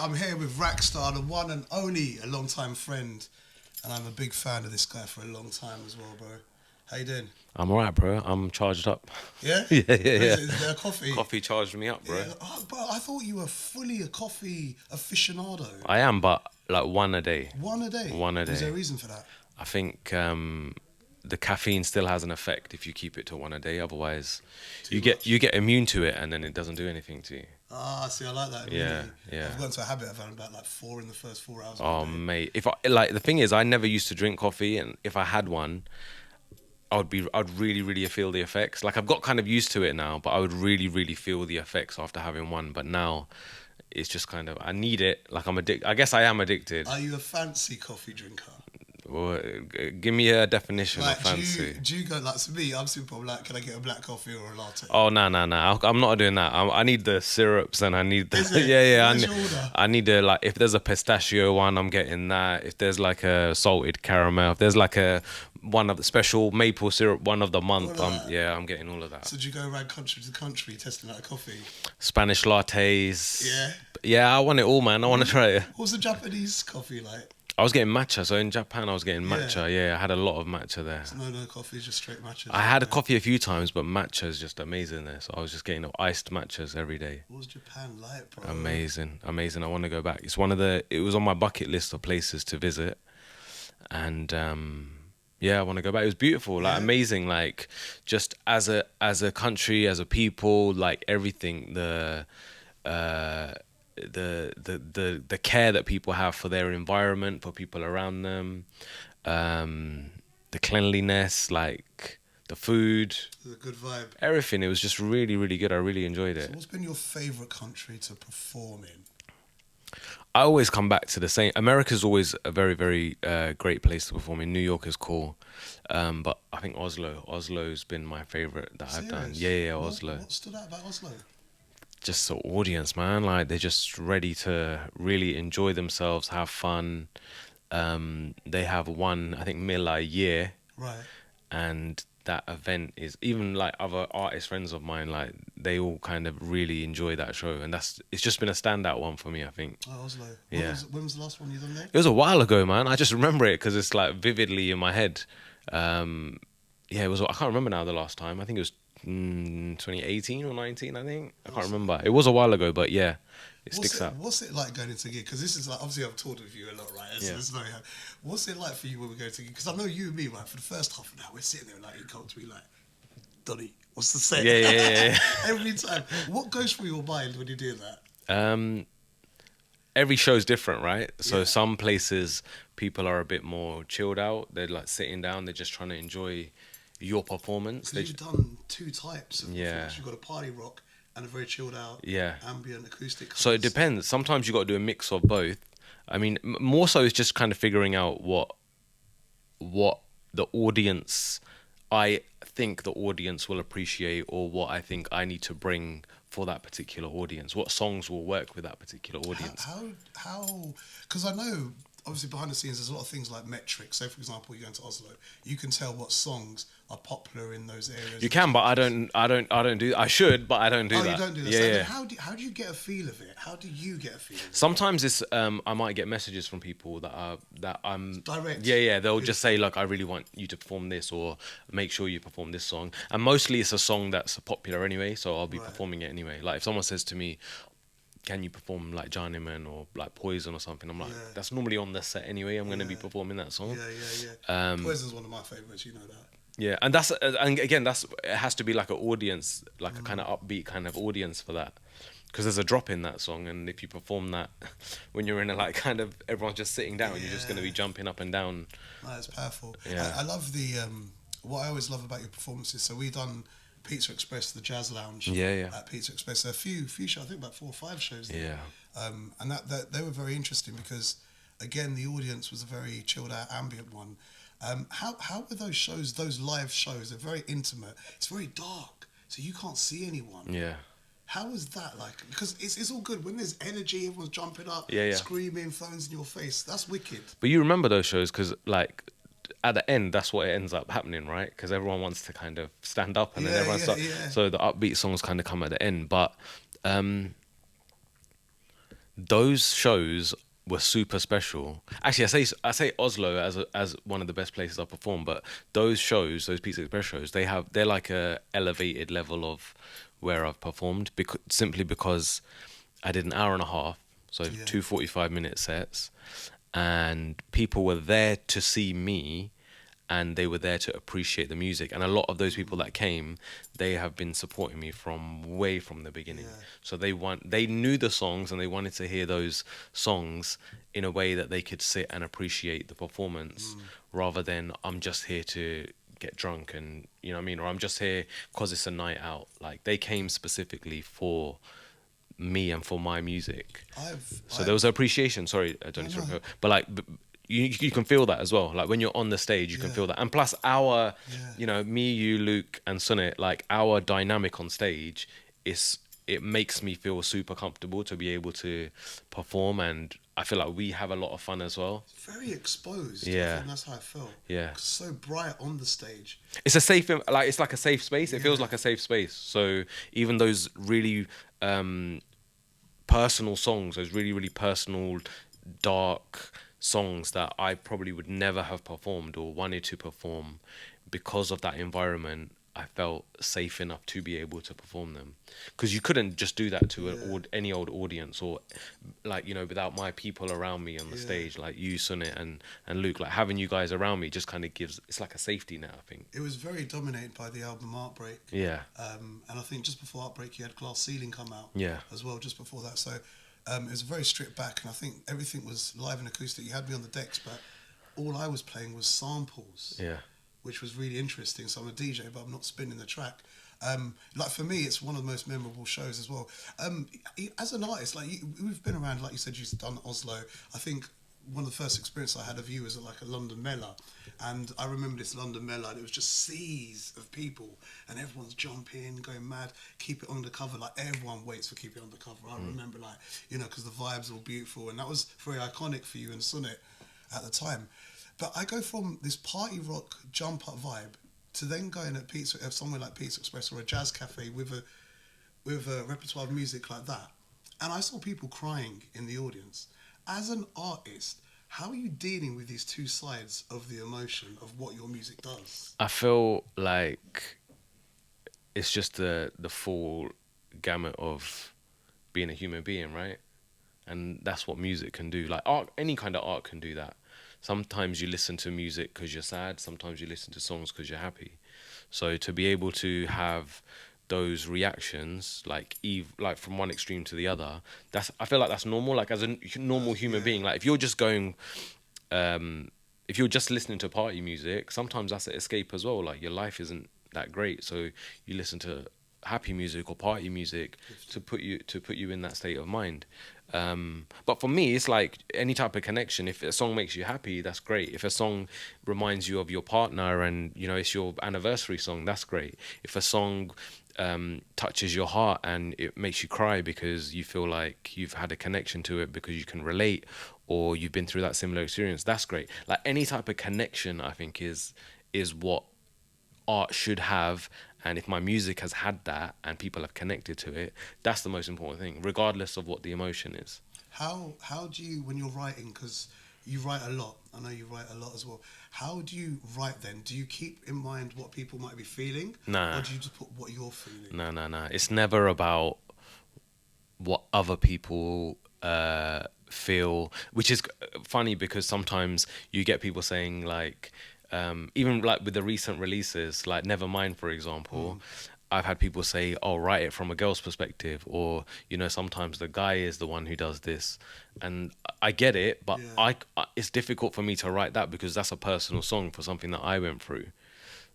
I'm here with Raxstar, the one and only, a long-time friend. And I'm a big fan of this guy for a long time as well, bro. How you doing? I'm alright, bro. I'm charged up. Yeah? yeah. Is there a coffee? Coffee charged me up, bro. Yeah. Oh, bro, I thought you were fully a coffee aficionado. I am, but like one a day. One a day? One a day. Is there a reason for that? I think the caffeine still has an effect if you keep it to one a day. Otherwise, you get immune to it, and then it doesn't do anything to you. Ah, see, I like that. Yeah. I've got into a habit of having about like 4 in the first 4 hours. Oh, mate. If I the thing is, I never used to drink coffee, and if I had one, I'd really feel the effects. Like I've got kind of used to it now, but I would really feel the effects after having one. But now, it's just kind of I need it. Like I'm addicted. I guess I am addicted. Are you a fancy coffee drinker? Well, give me a definition like, of fancy. Do you go like to me? I'm super like, can I get a black coffee or a latte? Oh no! I'm not doing that. I need the syrups and I need the I need the like if there's a pistachio one, I'm getting that. If there's like a salted caramel, if there's like a one of the special maple syrup one of the month, I'm getting all of that. So do you go around country to country testing out coffee? Spanish lattes. Yeah, I want it all, man. I want to try it. What's the Japanese coffee like? I was getting matcha, so in Japan I was getting matcha. Yeah, I had a lot of matcha there. So no coffee, just straight matcha. I had a coffee a few times, but matcha is just amazing there. So I was just getting ixed matchas every day. What was Japan like, bro? Amazing. I want to go back. It was on my bucket list of places to visit, and I want to go back. It was beautiful, like amazing, like just as a country, as a people, like everything. The care that people have for their environment, for people around them, the cleanliness, like the food. It was a good vibe. Everything. It was just really good. I really enjoyed it. So what's been your favourite country to perform in? I always come back to the same. America's always a very great place to perform in. New York is cool, but I think Oslo's been my favourite that I've done. Yeah, Oslo. What stood out about Oslo? Just the audience, man. Like they're just ready to really enjoy themselves, have fun. They have one, I think, Mila a year, right? And that event is even like other artist friends of mine, like they all kind of really enjoy that show, and it's just been a standout one for me, I think. Oh, Oslo. When When was the last one you done there? It was a while ago, man. I just remember it because it's like vividly in my head. It was. I can't remember now the last time. I think it was 2018 or 19, I think. I can't remember. It was a while ago, but yeah, it sticks out. What's it like going into a gig? Because this is like, obviously I've toured with you a lot, right? What's it like for you when we go to a gig? Because I know you and me, right, for the first half an hour, we're sitting there like, you come to me like, Doni, what's the set? Yeah. Every time. What goes through your mind when you do that? Every show's different, right? So some places people are a bit more chilled out. They're like sitting down. They're just trying to enjoy your performance. Because you've done 2 types of performance. You've got a party rock and a very chilled out ambient acoustic. So it depends. Sometimes you got to do a mix of both. I mean, more so it's just kind of figuring out what the audience, I think the audience will appreciate, or what I think I need to bring for that particular audience. What songs will work with that particular audience? How? Because I know, obviously behind the scenes, there's a lot of things like metrics. Say, for example, you go into Oslo, you can tell what songs are popular in those areas. You can, but I don't do. I should, but I don't do that. Oh, you don't do that. Yeah. So how do you get a feel of it? How do you get a feel of it? Sometimes it's I might get messages from people that I'm direct. Yeah. They'll just say, like, I really want you to perform this, or make sure you perform this song. And mostly it's a song that's popular anyway, so I'll be performing it anyway. Like if someone says to me, can you perform like Journeyman or like Poison or something? I'm like, that's normally on the set anyway. I'm going to be performing that song. Yeah. Poison's one of my favourites, you know that. Yeah, and it has to be like an audience, like a kind of upbeat kind of audience for that, because there's a drop in that song, and if you perform that when you're in a like kind of everyone's just sitting down, you're just going to be jumping up and down. That's powerful. Yeah, I love the what I always love about your performances. So we done Pizza Express, the Jazz Lounge. At Pizza Express, so a few shows, I think about 4 or 5 shows there. Yeah. And that they were very interesting because, again, the audience was a very chilled out, ambient one. How were those shows, those live shows? They're very intimate. It's very dark, so you can't see anyone. Yeah. How was that like? Because it's all good when there's energy, everyone's jumping up, screaming, phones in your face. That's wicked. But you remember those shows because, like, at the end, that's what it ends up happening, right? Because everyone wants to kind of stand up, and then everyone starts. So the upbeat songs kind of come at the end. But those shows were super special. Actually, I say Oslo as one of the best places I performed, but those shows, those Pizza Express shows, they're like a elevated level of where I've performed, simply because I did an hour and a half, so Yeah. two 45-minute sets, and people were there to see me, and they were there to appreciate the music. And a lot of those people that came, they have been supporting me from way from the beginning. Yeah. So they knew the songs, and they wanted to hear those songs in a way that they could sit and appreciate the performance, rather than I'm just here to get drunk, and you know what I mean, or I'm just here because it's a night out. Like, they came specifically for me and for my music. So there was appreciation. Sorry, Johnny, but like, you can feel that as well. Like, when you're on the stage, you can feel that. And plus, you know, me, you, Luke, and Sunit, like, our dynamic on stage it makes me feel super comfortable to be able to perform, and I feel like we have a lot of fun as well. Very exposed. Yeah. I think that's how I felt. Yeah. So bright on the stage. It's it's like a safe space. It feels like a safe space. So even those really personal songs, those really, really personal, dark songs that I probably would never have performed or wanted to perform, because of that environment, I felt safe enough to be able to perform them. Because you couldn't just do that to any old audience, or, like, you know, without my people around me on the stage, like you, Sunit, and Luke. Like, having you guys around me just kind of it's like a safety net, I think. It was very dominated by the album Heartbreak. Yeah. And I think just before Heartbreak, you had Glass Ceiling come out. Yeah. As well, just before that. So it was very stripped back, and I think everything was live and acoustic. You had me on the decks, but all I was playing was samples. Yeah. Which was really interesting. So I'm a DJ, but I'm not spinning the track. Like, for me, it's one of the most memorable shows as well. As an artist, like, we've been around, like you said, you've done Oslo. I think one of the first experiences I had of you was at like a London Mela, and I remember this London Mela, and it was just seas of people, and everyone's jumping, going mad. Keep It Undercover, like, everyone waits for Keep It Undercover. I remember, like, you know, because the vibes were beautiful, and that was very iconic for you and Sunit at the time. But I go from this party rock jump up vibe to then going at somewhere like Pizza Express or a jazz cafe with a repertoire of music like that, and I saw people crying in the audience. As an artist, how are you dealing with these two sides of the emotion of what your music does? I feel like it's just the full gamut of being a human being, right? And that's what music can do. Like, art, any kind of art can do that. Sometimes you listen to music because you're sad. Sometimes you listen to songs because you're happy. So to be able to have those reactions, like from one extreme to the other, I feel like that's normal. Like, as a normal human being, like, if you're just going, if you're just listening to party music, sometimes that's an escape as well. Like, your life isn't that great, so you listen to happy music or party music to put you in that state of mind. But for me, it's like any type of connection. If a song makes you happy, that's great. If a song reminds you of your partner and, you know, it's your anniversary song, that's great. If a song touches your heart and it makes you cry because you feel like you've had a connection to it because you can relate, or you've been through that similar experience, that's great. Like, any type of connection, I think, is what art should have. And if my music has had that and people have connected to it, that's the most important thing, regardless of what the emotion is. How do you, when you're writing, because you write a lot, I know you write a lot as well, how do you write then? Do you keep in mind what people might be feeling? Nah. Or do you just put what you're feeling? No. It's never about what other people feel, which is funny, because sometimes you get people saying, like, even like with the recent releases, like Nevermind, for example, I've had people say, oh, write it from a girl's perspective, or, you know, sometimes the guy is the one who does this. And I get it, but it's difficult for me to write that, because that's a personal song for something that I went through.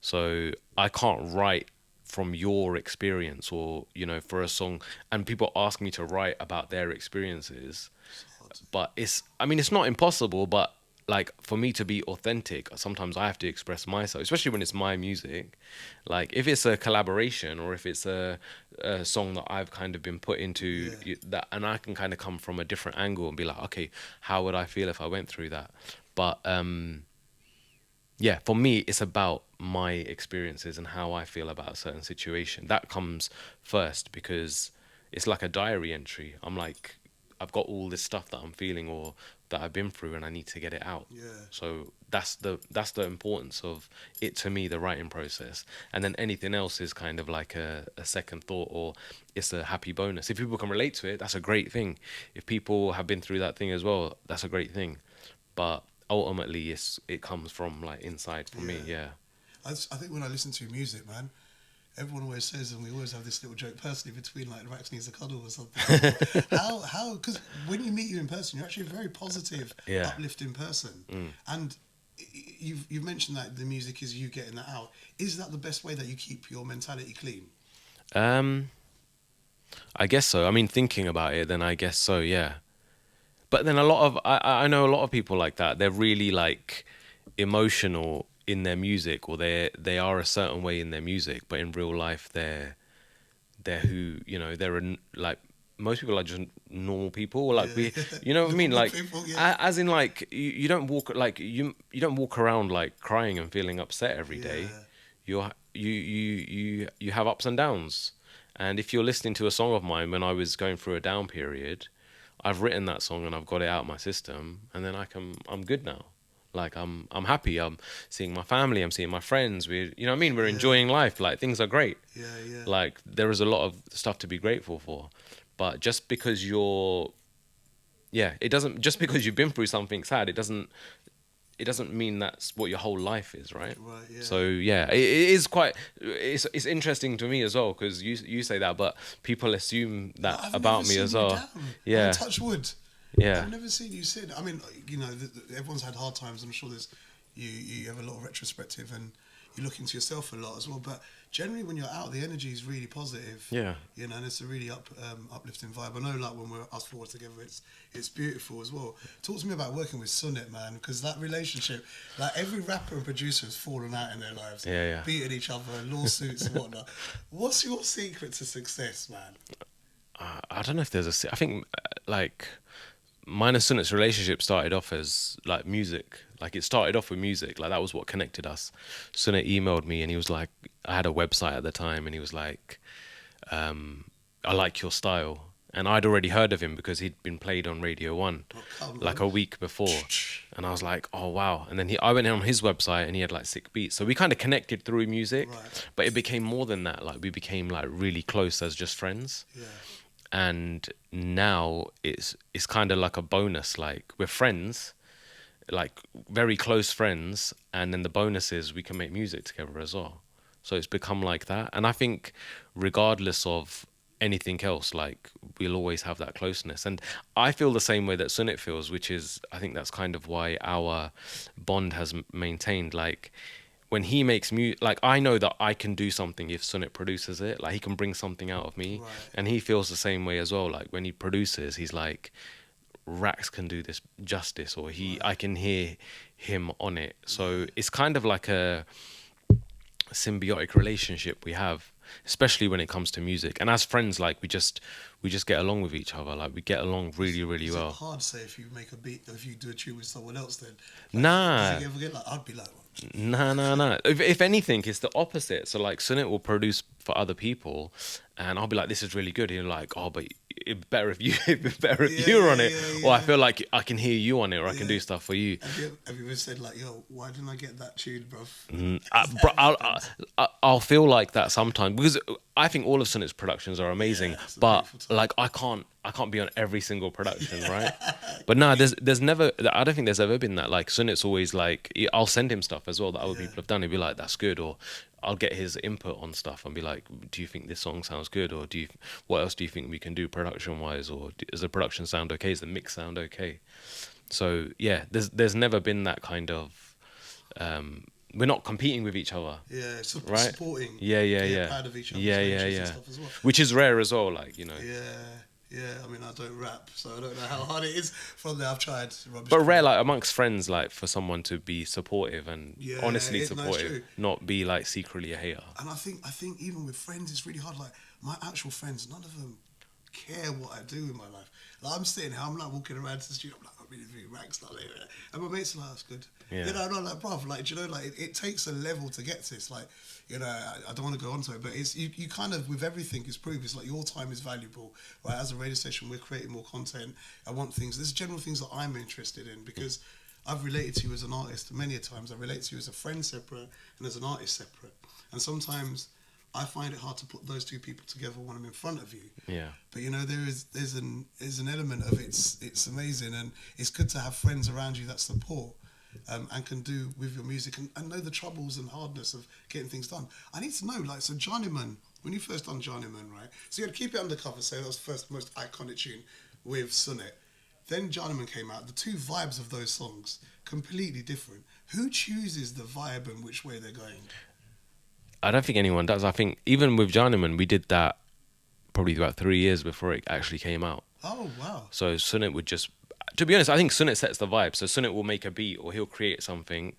So I can't write from your experience, or, you know, for a song, and people ask me to write about their experiences. But it's not impossible, but, like, for me to be authentic, sometimes I have to express myself, especially when it's my music. Like, if it's a collaboration, or if it's a song that I've kind of been put into, that, and I can kind of come from a different angle and be like, okay, how would I feel if I went through that? But for me, it's about my experiences and how I feel about a certain situation. That comes first, because it's like a diary entry. I'm like, I've got all this stuff that I'm feeling or that I've been through, and I need to get it out. Yeah. So that's the importance of it to me, the writing process. And then anything else is kind of like a second thought, or it's a happy bonus. If people can relate to it, that's a great thing. If people have been through that thing as well, that's a great thing. But ultimately, it comes from like inside for me. Yeah. I think when I listen to your music, man, everyone always says, and we always have this little joke personally between like Rax needs a cuddle or something. how? Because when you meet you in person, you're actually a very positive, uplifting person. And you've mentioned that the music is you getting that out. Is that the best way that you keep your mentality clean? I guess so. I mean, thinking about it, then I guess so. Yeah. But then I know a lot of people like that. They're really like emotional in their music, or they are a certain way in their music, but in real life they're who, they're like, most people are just normal people, or like you know what I mean, like people, as in like you don't walk like you don't walk around like crying and feeling upset every day. You have ups and downs, and if you're listening to a song of mine when I was going through a down period, I've written that song and I've got it out of my system, and then I'm good now. Like I'm happy. I'm seeing my family. I'm seeing my friends. We're we're enjoying life. Like things are great. Like there is a lot of stuff to be grateful for, but just because just because you've been through something sad, it doesn't mean that's what your whole life is, right? So it is quite. It's interesting to me as well, because you say that, but people assume that about me as well. Yeah. Touch wood. Yeah. I've never seen you sit. I mean, everyone's had hard times. I'm sure you have a lot of retrospective, and you look into yourself a lot as well. But generally, when you're out, the energy is really positive. Yeah. And it's a really uplifting vibe. I know, like when we're us four together, it's beautiful as well. Talk to me about working with Sunit, man, because that relationship, like every rapper and producer has fallen out in their lives, beating each other, lawsuits and whatnot. What's your secret to success, man? I don't know if there's I think like mine and Sunit's relationship started off as like music. Like it started off with music. Like that was what connected us. Sunit emailed me and he was like, I had a website at the time, and he was like, I like your style. And I'd already heard of him because he'd been played on Radio 1 like a week before. And I was like, oh wow. And then I went on his website and he had like sick beats. So we kind of connected through music, but it became more than that. Like we became like really close as just friends. And now it's kind of like a bonus. Like we're friends, like very close friends, and then the bonus is we can make music together as well. So it's become like that. And I think regardless of anything else, like we'll always have that closeness. And I feel the same way that Sunit feels, which is, I think that's kind of why our bond has maintained. Like when he makes music, like I know that I can do something if Sunit produces it. Like he can bring something out of me, and he feels the same way as well. Like when he produces, he's like, Rax can do this justice, or I can hear him on it. So it's kind of like a symbiotic relationship we have, especially when it comes to music. And as friends, like we just get along with each other. Like we get along really, really well. It's hard to say if you make a beat, if you do a tune with someone else, then nah. Does it ever get like, I'd be like, Nah. If anything, it's the opposite. So like Sunit will produce for other people, and I'll be like, this is really good. And you're like, oh, but it'd be better if you're on it. Or I feel like I can hear you on it, or I can do stuff for you. Have you ever said like, yo, why didn't I get that tune, I'll feel like that sometimes, because I think all of Sunit's productions are amazing, but like I can't be on every single production, right? But no, there's never, I don't think there's ever been that. Like Sunit's always like, I'll send him stuff as well that other people have done. He'll be like, that's good, or I'll get his input on stuff and be like, do you think this song sounds good, or what else do you think we can do production wise, or does the production sound okay, does the mix sound okay? So yeah, there's never been that kind of we're not competing with each other. Yeah, right? Supporting. Yeah. Proud of each other. Yeah. Stuff as well. Which is rare as well, like, Yeah, I mean, I don't rap, so I don't know how hard it is. From there, I've tried. But rare, like amongst friends, like for someone to be supportive and honestly supportive, not be like secretly a hater. And I think even with friends, it's really hard. Like my actual friends, none of them care what I do in my life. Like I'm sitting here, I'm like walking around to the studio, I'm like, really think Raxstar. And my mates are like, that's good. Yeah. You know, I'm like, bruv, like, do you know, like, it takes a level to get to this. Like, you know, I don't want to go on to it, but it's you kind of, with everything, it's proved, it's like your time is valuable, right? As a radio station, we're creating more content. I want things, there's general things that I'm interested in, because I've related to you as an artist many a times. I relate to you as a friend separate and as an artist separate. And sometimes I find it hard to put those two people together when I'm in front of you. Yeah. But you know, there's an element of it's amazing, and it's good to have friends around you that support and can do with your music and know the troubles and hardness of getting things done. I need to know, like, so Johnnyman, when you first done Johnnyman, right? So you had to Keep It Undercover, say that was the first most iconic tune with Sunnet. Then Johnnyman came out. The two vibes of those songs, completely different. Who chooses the vibe and which way they're going? I don't think anyone does. I think even with Johnnyman, we did that probably about 3 years before it actually came out. Oh, wow. So Sunnet would just, to be honest, I think Sunnet sets the vibe. So Sunnet will make a beat, or he'll create something,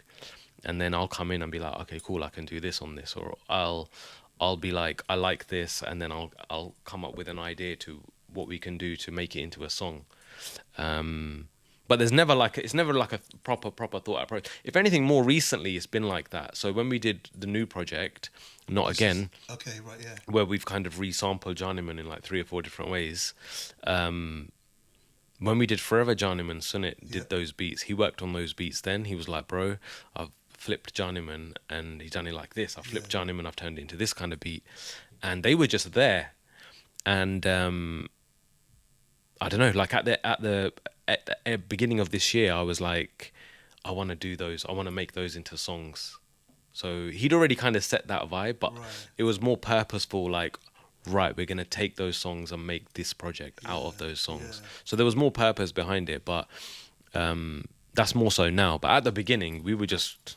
and then I'll come in and be like, okay, cool, I can do this on this, or I'll be like, I like this, and then I'll come up with an idea to what we can do to make it into a song. But it's never like a proper thought approach. If anything, more recently it's been like that. So when we did the new project, Not Again, okay, right, yeah, where we've kind of resampled Johnnyman in like 3 or 4 different ways. When we did Forever Johnnyman, Sunnet did those beats. He worked on those beats then. He was like, bro, I've flipped Johnnyman and he's done it like this. I've flipped Johnnyman, I've turned it into this kind of beat. And they were just there. And I don't know, like at the beginning of this year, I was like, I want to do those. I want to make those into songs. So he'd already kind of set that vibe, but it was more purposeful, like, right, we're going to take those songs and make this project out of those songs. So there was more purpose behind it, but that's more so now. But at the beginning, we were just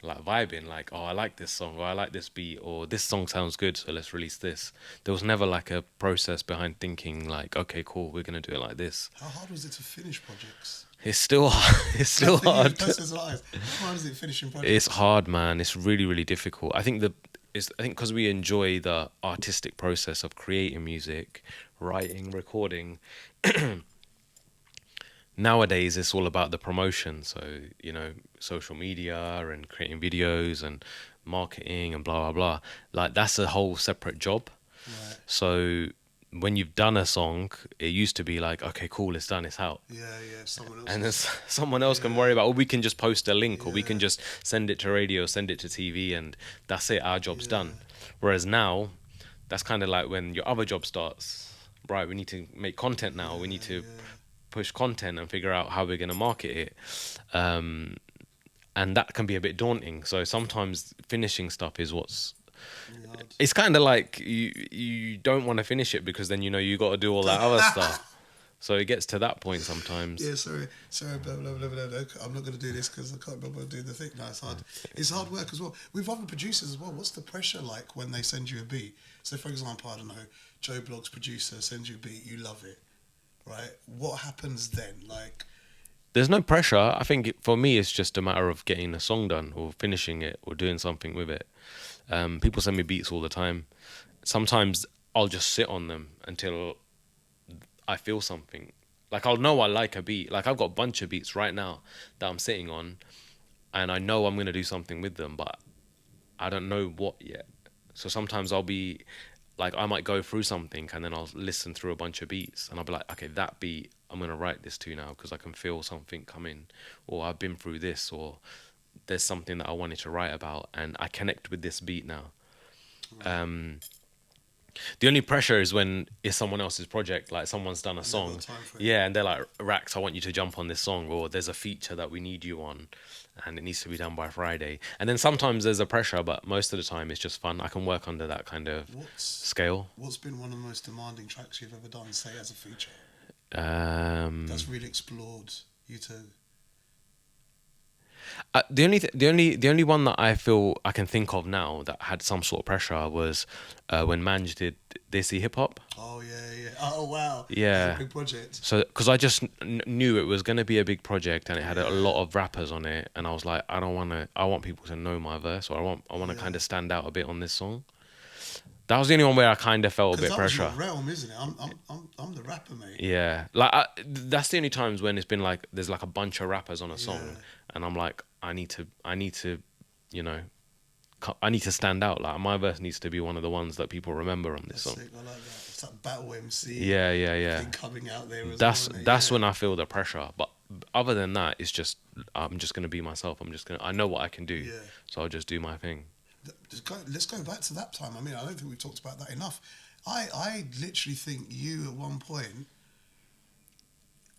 like vibing, like, oh, I like this song, or I like this beat, or this song sounds good, so let's release this. There was never like a process behind thinking like, okay, cool, we're going to do it like this. How hard was it to finish projects? It's still hard. It's still hard. How hard is it finishing projects? It's hard, man. It's really, really difficult. I think because we enjoy the artistic process of creating music, writing, recording. Nowadays, it's all about the promotion. So, you know, social media and creating videos and marketing and blah, blah, blah. Like, that's a whole separate job. Right. So when you've done a song, it used to be like, okay, cool, it's done, it's out. Yeah, someone else. And then someone else can worry about, or we can just post a link, or we can just send it to radio, send it to TV, and that's it, our job's done. Whereas now, that's kind of like when your other job starts. Right, we need to make content now. We need to push content and figure out how we're going to market it. And that can be a bit daunting. So sometimes finishing stuff is what's... It's kind of like you don't want to finish it because then you know you got to do all that other stuff. So it gets to that point sometimes. Yeah, sorry, blah, blah, blah, blah, blah. I'm not going to do this because I can't remember doing the thing. No, it's hard. It's hard work as well. With other producers as well, what's the pressure like when they send you a beat? So, for example, I don't know, Joe Blogg's producer sends you a beat, you love it, right? What happens then? Like, there's no pressure. I think for me, it's just a matter of getting a song done or finishing it or doing something with it. People send me beats all the time. Sometimes I'll just sit on them until I feel something. Like, I'll know I like a beat. Like, I've got a bunch of beats right now that I'm sitting on, and I know I'm going to do something with them, but I don't know what yet. So sometimes I'll be like, I might go through something and then I'll listen through a bunch of beats and I'll be like, okay, that beat, I'm going to write this to now because I can feel something coming, or I've been through this, or there's something that I wanted to write about and I connect with this beat now. Right. The only pressure is when it's someone else's project, like someone's done a song, and they're like, Rax, I want you to jump on this song, or there's a feature that we need you on and it needs to be done by Friday. And then sometimes there's a pressure, but most of the time it's just fun. I can work under that kind of scale. What's been one of the most demanding tracks you've ever done, say, as a feature? That's really explored you too. The only one that I feel I can think of now that had some sort of pressure was when Manj did Desi Hip Hop. Oh yeah. Oh wow. Yeah. That's a big project. So because I just knew it was going to be a big project and it had a lot of rappers on it, and I was like, I want people to know my verse, or I want to kind of stand out a bit on this song. That was the only one where I kind of felt a bit that pressure. was your realm, isn't it? I'm the rapper, mate. Yeah, like that's the only times when it's been like there's like a bunch of rappers on a song, and I'm like, I need to, you know, I need to stand out. Like my verse needs to be one of the ones that people remember on this song. Sick. I like that. It's that battle MC. Yeah. Thing coming out there. That's when I feel the pressure. But other than that, it's just I'm just gonna be myself. I know what I can do. Yeah. So I'll just do my thing. Let's go back to that time. I mean, I don't think we've talked about that enough. I literally think you at one point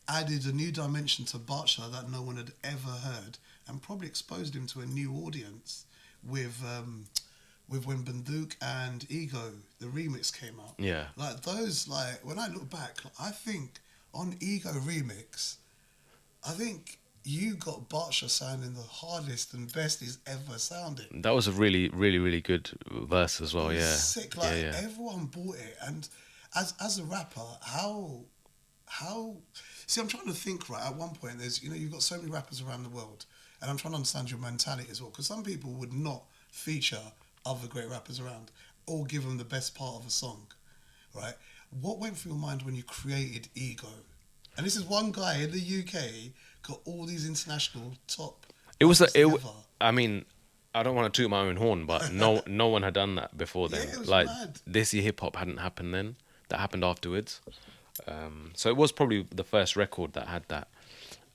added a new dimension to Bacha that no one had ever heard, and probably exposed him to a new audience with when Bandook and Ego the remix came out. Yeah. Like those, like when I look back, I think on Ego remix, I think you got Bacha sounding the hardest and best he's ever sounded. That was a really, really, really good verse as well. Yeah. Sick. Like everyone bought it, and as a rapper, how see, I'm trying to think, right, at one point there's, you know, you've got so many rappers around the world, and I'm trying to understand your mentality as well, because some people would not feature other great rappers around or give them the best part of a song, right? What went through your mind when you created Ego? And this is one guy in the UK got all these international top. I mean, I don't want to toot my own horn, but no one had done that before then. Yeah, it was like mad. This year hip hop hadn't happened then. That happened afterwards. So it was probably the first record that had that.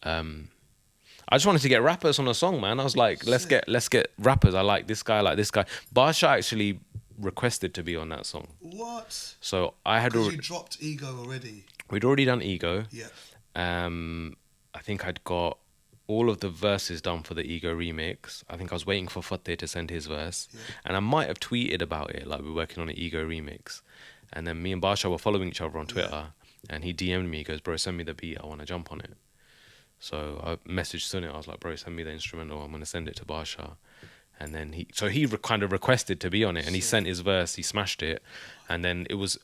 I just wanted to get rappers on a song, man. I was like, let's get rappers. I like this guy, Bacha actually requested to be on that song. What? So I had already... you dropped Ego already. We'd already done Ego. Yeah. I think I'd got all of the verses done for the Ego remix. I think I was waiting for Fateh to send his verse. Yeah. And I might have tweeted about it, like we're working on an Ego remix. And then me and Bacha were following each other on Twitter. And he DM'd me, he goes, bro, send me the beat, I want to jump on it. So I messaged Sunit, I was like, bro, send me the instrumental, I'm going to send it to Bacha. And then he kind of requested to be on it, and he sent his verse, he smashed it. And then it was,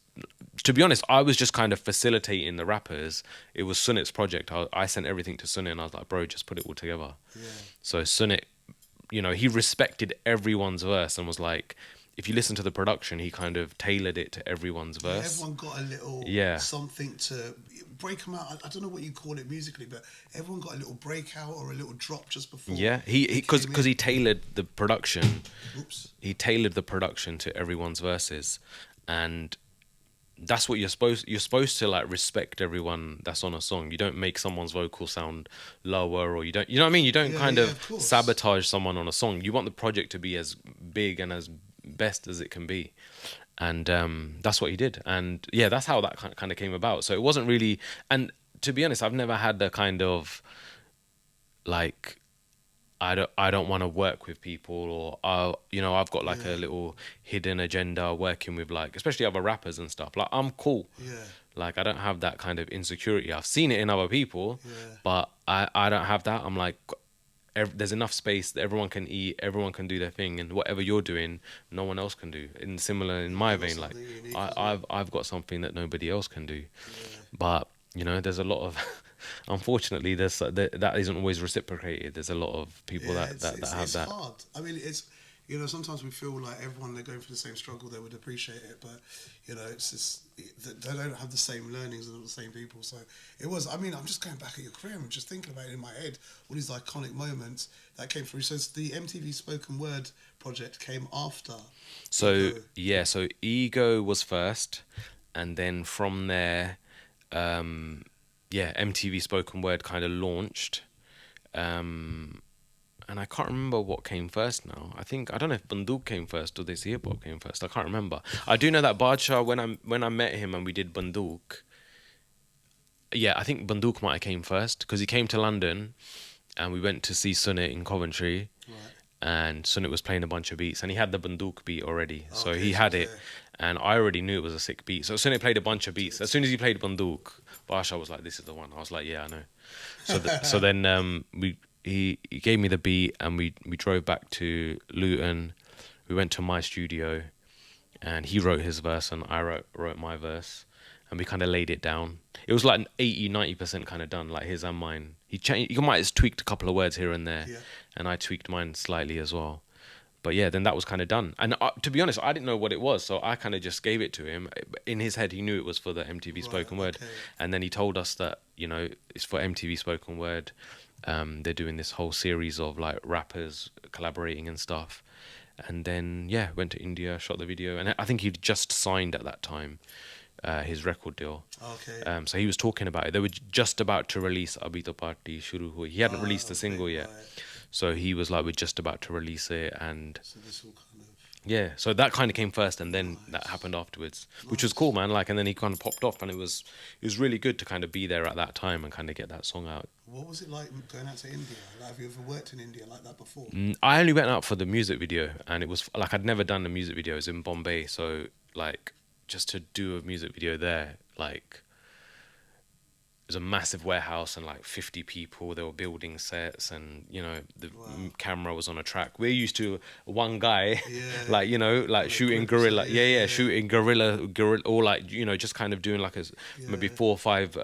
to be honest, I was just kind of facilitating the rappers. It was Sunit's project. I sent everything to Sunit, and I was like, bro, just put it all together. Yeah. So Sunit, you know, he respected everyone's verse and was like, if you listen to the production, he kind of tailored it to everyone's verse. Everyone got a little something to break them out. I don't know what you call it musically, but everyone got a little breakout or a little drop just before. Yeah, because he tailored the production. He tailored the production to everyone's verses, and that's what you're supposed to like respect everyone that's on a song. You don't make someone's vocal sound lower, or you know what I mean. You don't kind of sabotage someone on a song. You want the project to be as big and as best as it can be, and that's what he did. And yeah, that's how that kind of came about. So it wasn't really, and to be honest, I've never had the kind of like I don't want to work with people, or you know, I've got like a little hidden agenda working with like especially other rappers and stuff. Like I'm cool. Like I don't have that kind of insecurity. I've seen it in other people, but I don't have that. I'm like, there's enough space that everyone can eat, everyone can do their thing, and whatever you're doing, no one else can do. In similar in my vein, like I've got something that nobody else can do. But you know, there's a lot of unfortunately that isn't always reciprocated. There's a lot of people that have that. It's hard. I mean, it's, you know, sometimes we feel like everyone, they're going through the same struggle, they would appreciate it, but you know, it's just they don't have the same learnings and the same people. So it was, I mean, I'm just going back at your career and just thinking about it in my head, all these iconic moments that came through. So the MTV Spoken Word project came after. So Ego. So Ego was first, and then from there, MTV Spoken Word kind of launched. And I can't remember what came first now. I don't know if Bandook came first or This Hip Hop came first. I can't remember. I do know that Bacha, when I met him and we did Bandook, I think Bandook might have came first, because he came to London and we went to see Sunit in Coventry. Right. And Sunit was playing a bunch of beats, and he had the Bandook beat already. So he had it, and I already knew it was a sick beat. So Sunit played a bunch of beats. As soon as he played Bandook, Bacha was like, this is the one. I was like, yeah, I know. So then He gave me the beat, and we drove back to Luton. We went to my studio, and he wrote his verse and I wrote my verse, and we kind of laid it down. It was like an 80-90% kind of done, like his and mine. He might have tweaked a couple of words here and there, and I tweaked mine slightly as well. But yeah, then that was kind of done. And to be honest, I didn't know what it was, so I kind of just gave it to him. In his head, he knew it was for the MTV Spoken Word, and then he told us that, you know, it's for MTV Spoken Word. They're doing this whole series of like rappers collaborating and stuff. And then yeah, went to India, shot the video, and I think he'd just signed at that time his record deal. Okay. So he was talking about it. They were just about to release Abhi To Party Shuru Hui. He hadn't released the single yet. So he was like, we're just about to release it, and so this all kind of yeah, so that kind of came first, and then that happened afterwards, which was cool, man. Like, and then he kind of popped off, and it was really good to kind of be there at that time and kind of get that song out. What was it like going out to India? Like, have you ever worked in India like that before? I only went out for the music video, and it was like I'd never done a music video. It was in Bombay, so like just to do a music video there, like it was a massive warehouse and like 50 people. They were building sets, and you know the camera was on a track. We're used to one guy, like, you know, like shooting guerrilla, shooting guerrilla, or like, you know, just kind of doing like a maybe 4 or 5 4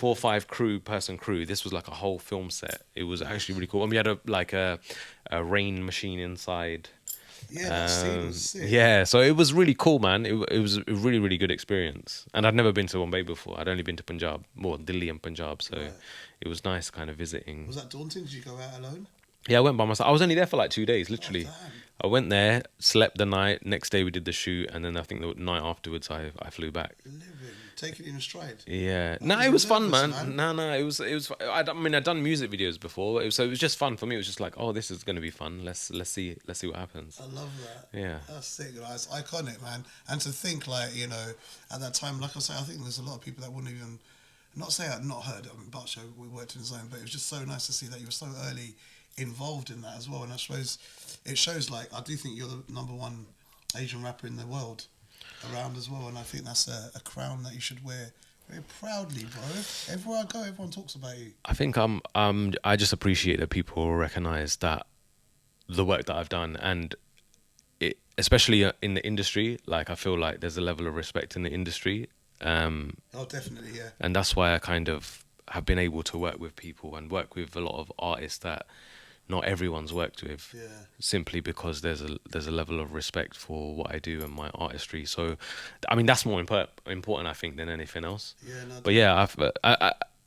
or 5 person crew. This was like a whole film set. It was actually really cool, and we had a rain machine inside. That scene was sick. Yeah, so it was really cool, man. It was a really, really good experience. And I'd never been to Bombay before. I'd only been to Punjab, more Delhi and Punjab. So it was nice kind of visiting. Was that daunting? Did you go out alone? Yeah, I went by myself. I was only there for like 2 days, literally. I went there, slept the night. Next day we did the shoot, and then I think the night afterwards I flew back. Take it in a stride. Yeah, it was fun, man. No, it was. I mean, I'd done music videos before, so it was just fun for me. It was just like, oh, this is going to be fun. Let's see what happens. I love that. Yeah, that's sick. It's iconic, man. And to think, like, you know, at that time, like I say, I think there's a lot of people that wouldn't even, not say I'd not heard. I mean, Batsho, we worked in zone, but it was just so nice to see that you were so early involved in that as well. And I suppose it shows, like, I do think you're the #1 Asian rapper in the world around as well, and I think that's a crown that you should wear very proudly, bro. Everywhere I go, everyone talks about you. I think I just appreciate that people recognise that the work that I've done, and it, especially in the industry, like I feel like there's a level of respect in the industry. Oh, definitely, yeah. And that's why I kind of have been able to work with people and work with a lot of artists that not everyone's worked with, simply because there's a level of respect for what I do and my artistry. So, I mean, that's more important, I think, than anything else. But yeah,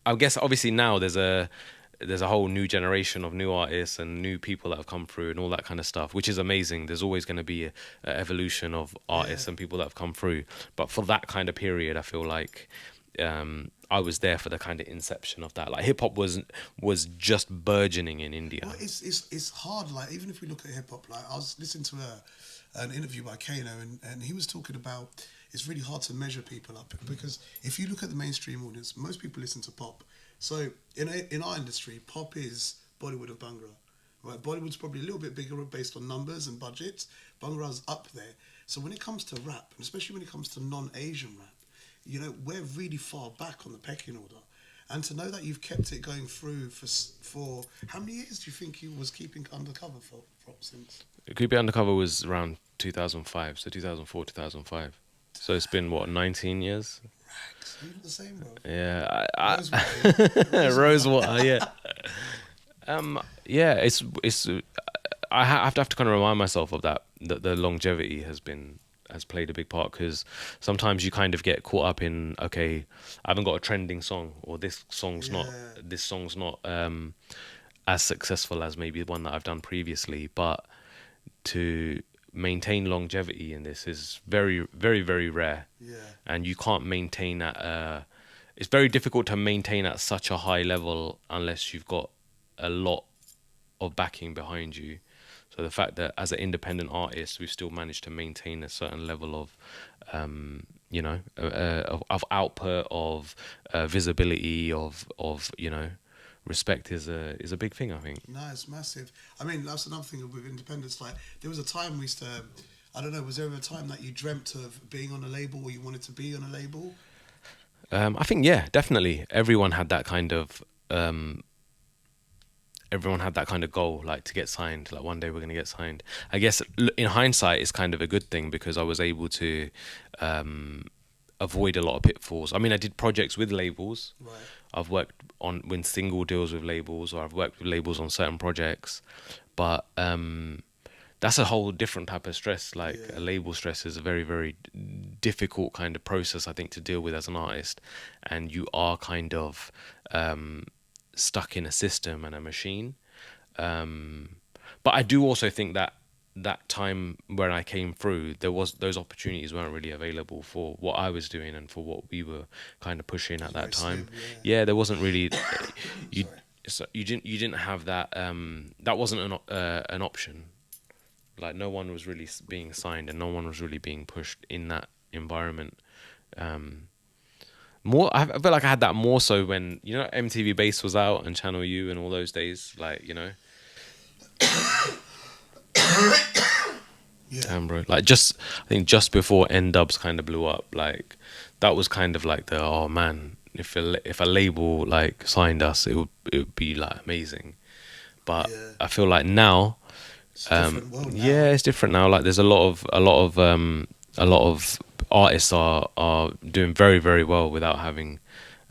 I guess obviously now there's a whole new generation of new artists and new people that have come through and all that kind of stuff, which is amazing. There's always going to be a evolution of artists and people that have come through. But for that kind of period, I feel like I was there for the kind of inception of that. Like hip hop was just burgeoning in India. Well, it's hard. Like even if we look at hip hop, like I was listening to an interview by Kano, and he was talking about it's really hard to measure people up because if you look at the mainstream audience, most people listen to pop. So in our industry, pop is Bollywood of Bhangra. Right, Bollywood's probably a little bit bigger based on numbers and budgets. Bhangra's up there. So when it comes to rap, and especially when it comes to non-Asian rap, you know, we're really far back on the pecking order. And to know that you've kept it going through for how many years do you think you was keeping undercover for since? Keep It Undercover was around 2005, so 2004, 2005. So it's been, what, 19 years? Rax, you look the same, bro. Yeah. Rosewater, yeah. Yeah, it's I have to kind of remind myself of that the longevity has played a big part, because sometimes you kind of get caught up in, okay, I haven't got a trending song, or this song's not as successful as maybe the one that I've done previously. But to maintain longevity in this is very, very, very rare. And you can't maintain at it's very difficult to maintain at such a high level unless you've got a lot of backing behind you. So the fact that as an independent artist, we've still managed to maintain a certain level of, of output, of visibility, of respect is a big thing, I think. No, it's massive. I mean, that's another thing with independence. Like, there was a time we used to, I don't know, was there ever a time that you dreamt of being on a label, or you wanted to be on a label? I think, yeah, definitely. Everyone had that kind of goal, like to get signed, like one day we're going to get signed. I guess in hindsight, it's kind of a good thing because I was able to avoid a lot of pitfalls. I mean, I did projects with labels. Right. I've worked on single deals with labels, or I've worked with labels on certain projects. But the that's a whole different type of stress. Like a label stress is a very, very difficult kind of process, I think, to deal with as an artist. And you are kind of stuck in a system and a machine. But I do also think that that time when I came through, those opportunities weren't really available for what I was doing and for what we were kind of pushing at that time. Slim, Yeah, there wasn't really you. So you didn't have that. That wasn't an option. Like no one was really being signed, and no one was really being pushed in that environment. More, I feel like I had that more so when MTV Base was out and Channel U and all those days. Like damn bro. Like I think just before N-Dubs kind of blew up, like that was kind of like oh man, if a label like signed us, it would be like amazing. But I feel like now. It's a different world now. Yeah, it's different now. Like there's a lot of artists are doing very, very well without having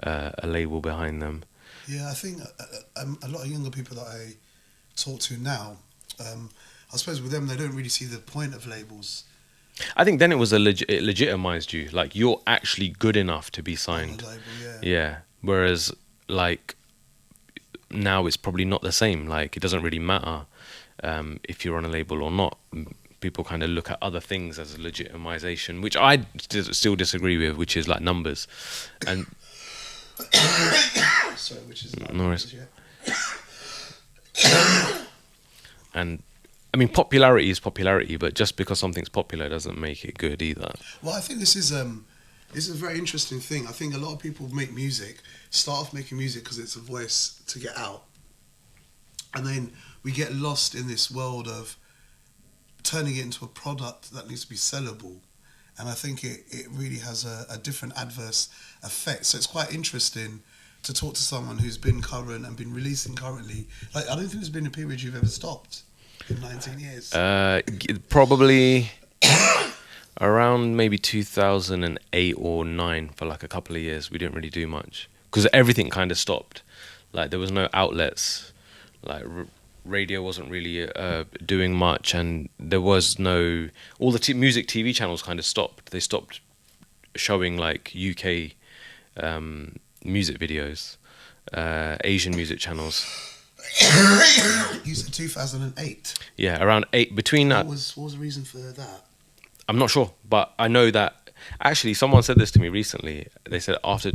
a label behind them. Yeah, I think a lot of younger people that I talk to now, I suppose with them they don't really see the point of labels. I think then it was it legitimized you. Like you're actually good enough to be signed. On a label, Yeah. Whereas like now it's probably not the same. Like it doesn't really matter. If you're on a label or not, people kind of look at other things as a legitimization, which I still disagree with, which is like numbers. And sorry, which is no worries. And I mean, popularity is popularity, but just because something's popular doesn't make it good either. Well, I think this is a very interesting thing. I think a lot of people make music, start off making music because it's a voice to get out, and then we get lost in this world of turning it into a product that needs to be sellable. And I think it really has a different adverse effect. So it's quite interesting to talk to someone who's been current and been releasing currently. Like, I don't think there's been a period you've ever stopped in 19 years. Probably around maybe 2008 or 9 for like a couple of years. We didn't really do much because everything kind of stopped. Like there was no outlets. Like radio wasn't really doing much, and there was no all the music TV channels kind of stopped. They stopped showing like UK music videos, Asian music channels. You said 2008. Yeah, around 8 between that. What was the reason for that? I'm not sure, but I know that actually someone said this to me recently. They said after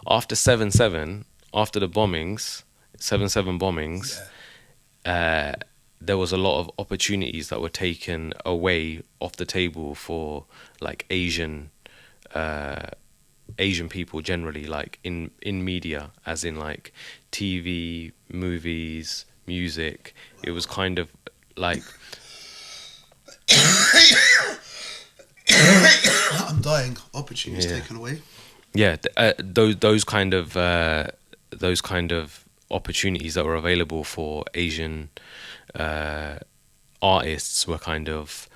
7/7, after the bombings, 7/7 bombings. Yeah. There was a lot of opportunities that were taken away off the table for like Asian people generally, like in media, as in like TV, movies, music. It was kind of like I'm dying. Opportunities taken away. Yeah, those kind of opportunities that were available for Asian artists were kind of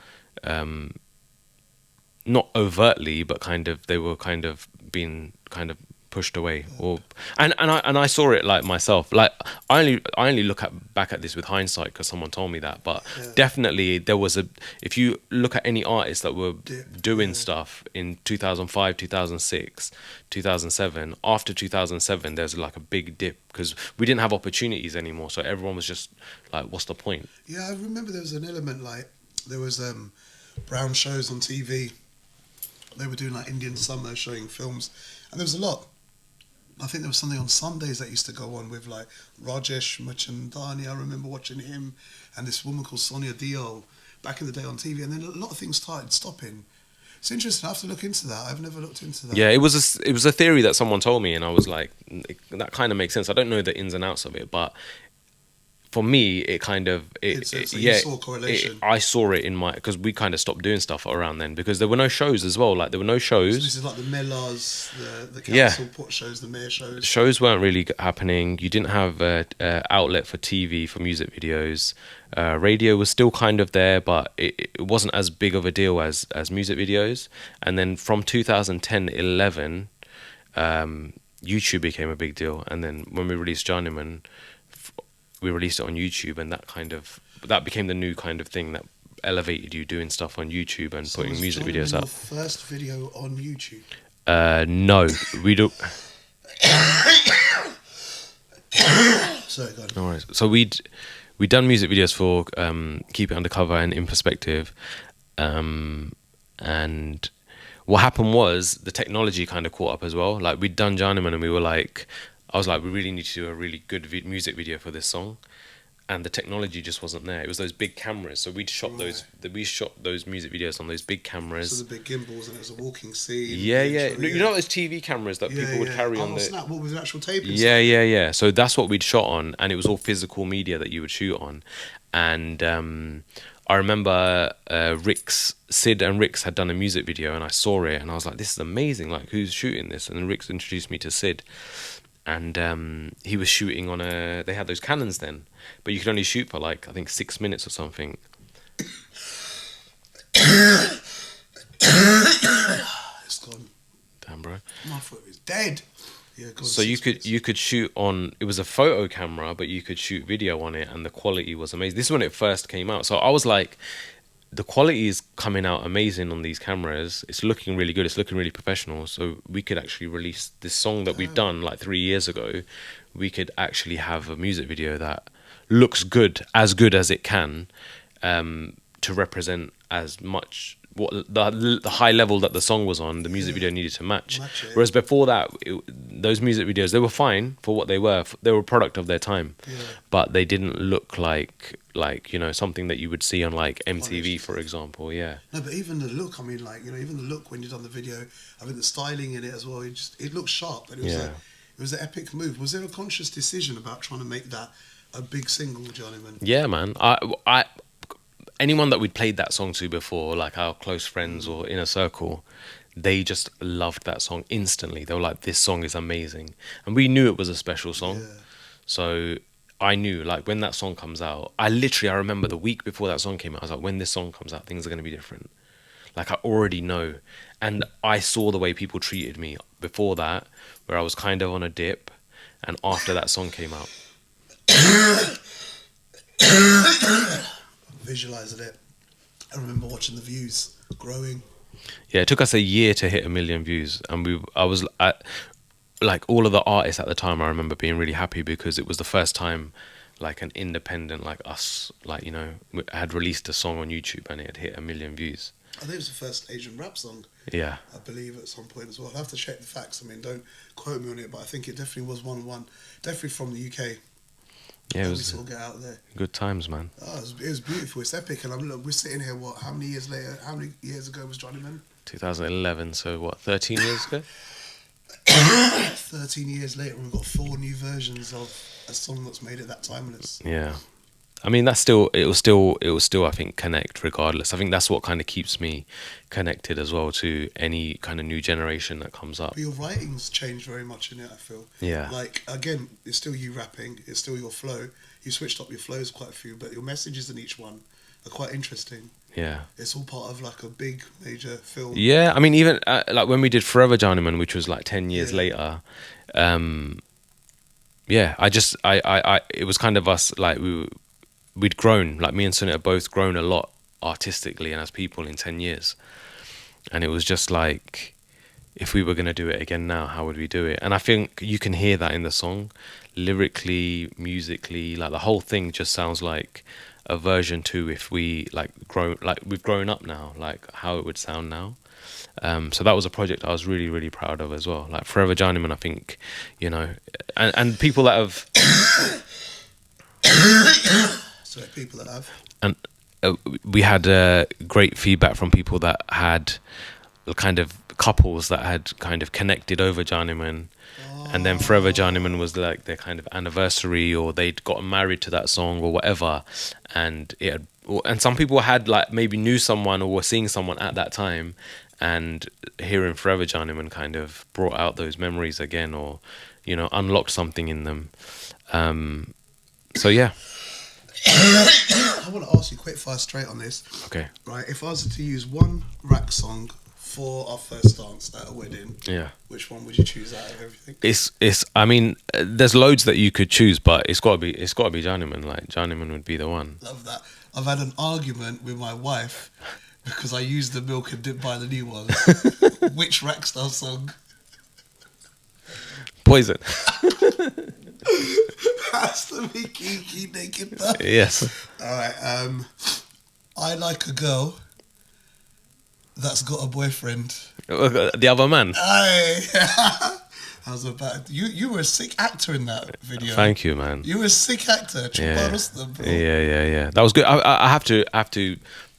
not overtly, but kind of they were kind of being kind of pushed away, or and I saw it like myself. Like I only look back at this with hindsight because someone told me that, but definitely there was if you look at any artists that were doing stuff in 2005, 2006, 2007, after 2007 there's like a big dip because we didn't have opportunities anymore, so everyone was just like, what's the point? Yeah, I remember there was an element like there was brown shows on TV. They were doing like Indian summer, showing films, and there was a lot. I think there was something on Sundays that used to go on with like Rajesh Machandani. I remember watching him and this woman called Sonia Dio back in the day on TV, and then a lot of things started stopping. It's interesting. I have to look into that. I've never looked into that. Yeah, it was a theory that someone told me, and I was like, that kind of makes sense. I don't know the ins and outs of it, but for me, it kind of you saw a correlation. I saw it in my because we kind of stopped doing stuff around then because there were no shows as well. Like there were no shows. So this is like the Mellars, the council put shows, the mayor shows. Shows weren't really happening. You didn't have an outlet for TV for music videos. Radio was still kind of there, but it wasn't as big of a deal as music videos. And then from 2010-11, YouTube became a big deal. And then when we released Journeyman, we released it on YouTube, and that became the new kind of thing that elevated you doing stuff on YouTube and putting music Johnny videos Man up. Your first video on YouTube? No, we do. Sorry, go on. No worries. So we'd done music videos for Keep It Undercover and In Perspective, and what happened was the technology kind of caught up as well. Like we'd done Journeyman and we were like, I was like, we really need to do a really good music video for this song, and the technology just wasn't there. It was those big cameras, so we shot those music videos on those big cameras. So the big gimbals, and it was a walking scene. Yeah. You know those TV cameras that people would carry on the. Snap! What was the actual tape? Yeah. So that's what we'd shot on, and it was all physical media that you would shoot on, and I remember Sid and Rix had done a music video, and I saw it, and I was like, this is amazing. Like, who's shooting this? And then Rix introduced me to Sid. And he was shooting on they had those Canons then, but you could only shoot for like, I think 6 minutes or something. It's gone. Damn, bro. My foot is dead. Yeah, God, so you could shoot on, it was a photo camera, but you could shoot video on it, and the quality was amazing. This is when it first came out. So I was like, the quality is coming out amazing on these cameras. It's looking really good. It's looking really professional. So we could actually release this song that we've done like 3 years ago. We could actually have a music video that looks good as it can, to represent as much what the high level that the song was on. The music video needed to match. Whereas before that, those music videos, they were fine for what they were. They were a product of their time, but they didn't look like something that you would see on like MTV, for example. Yeah. No, but even the look. I mean, like, even the look when you done the video. I mean, the styling in it as well. It looked sharp, and it was an epic move. Was there a conscious decision about trying to make that a big single, Johnnyman? Yeah, man. I anyone that we'd played that song to before, like our close friends or inner circle, they just loved that song instantly. They were like, this song is amazing. And we knew it was a special song. Yeah. So I knew, like, when that song comes out, I remember the week before that song came out, I was like, when this song comes out, things are going to be different. Like, I already know. And I saw the way people treated me before that, where I was kind of on a dip, and after that song came out. Visualizing it. I remember watching the views growing. Yeah, it took us a year to hit 1 million views, and I was like, all of the artists at the time, I remember being really happy because it was the first time like an independent like us, like, had released a song on YouTube and it had hit 1 million views. I think it was the first Asian rap song. Yeah, I believe at some point as well. I'll have to check the facts. I mean, don't quote me on it, but I think it definitely was one, definitely from the UK. Yeah, it was. We sort of get out there. Good times, man. Oh, it was beautiful. It's epic, and we're sitting here. What? How many years later? How many years ago was Johnnyman? 2011. So what? 13 years ago. 13 years later, we've got 4 new versions of a song that's made it that timeless. Yeah, I mean, it will still I think connect regardless. I think that's what kind of keeps me connected as well to any kind of new generation that comes up. But your writing's changed very much in it, I feel. Yeah. Like, again, it's still you rapping, it's still your flow. You switched up your flows quite a few, but your messages in each one are quite interesting. Yeah. It's all part of like a big major film. Yeah, I mean, even like when we did Forever Journeyman, which was like 10 years later, yeah, it was kind of us, like we'd grown, like me and Sunit have both grown a lot artistically and as people in 10 years. And it was just like, if we were going to do it again now, how would we do it? And I think you can hear that in the song, lyrically, musically, like the whole thing just sounds like a version 2 if we we've grown up now, like how it would sound now. So that was a project I was really, really proud of as well. Like Forever Journeyman, I think, and people that have... So people that have... And we had great feedback from people that had kind of couples that had kind of connected over Journeyman. And then Forever Journeyman was like their kind of anniversary, or they'd gotten married to that song or whatever. And some people had like maybe knew someone or were seeing someone at that time, and hearing Forever Journeyman kind of brought out those memories again, or unlocked something in them. So yeah. I want to ask you quick, fast, straight on this. Okay. Right, if I was to use one Rax song for our first dance at a wedding, which one would you choose out of everything? It's. I mean, there's loads that you could choose, but it's got to be Journeyman. Like Journeyman would be the one. Love that. I've had an argument with my wife because I used the milk and didn't buy the new ones. Which Raxstar song? Poison. Has to be Kiki Naked Thug. Yes. Alright, I like a girl that's got a boyfriend. The other man. I was about you were a sick actor in that video. Thank you, man. You were a sick actor. Yeah. Bro. Yeah. That was good. I have to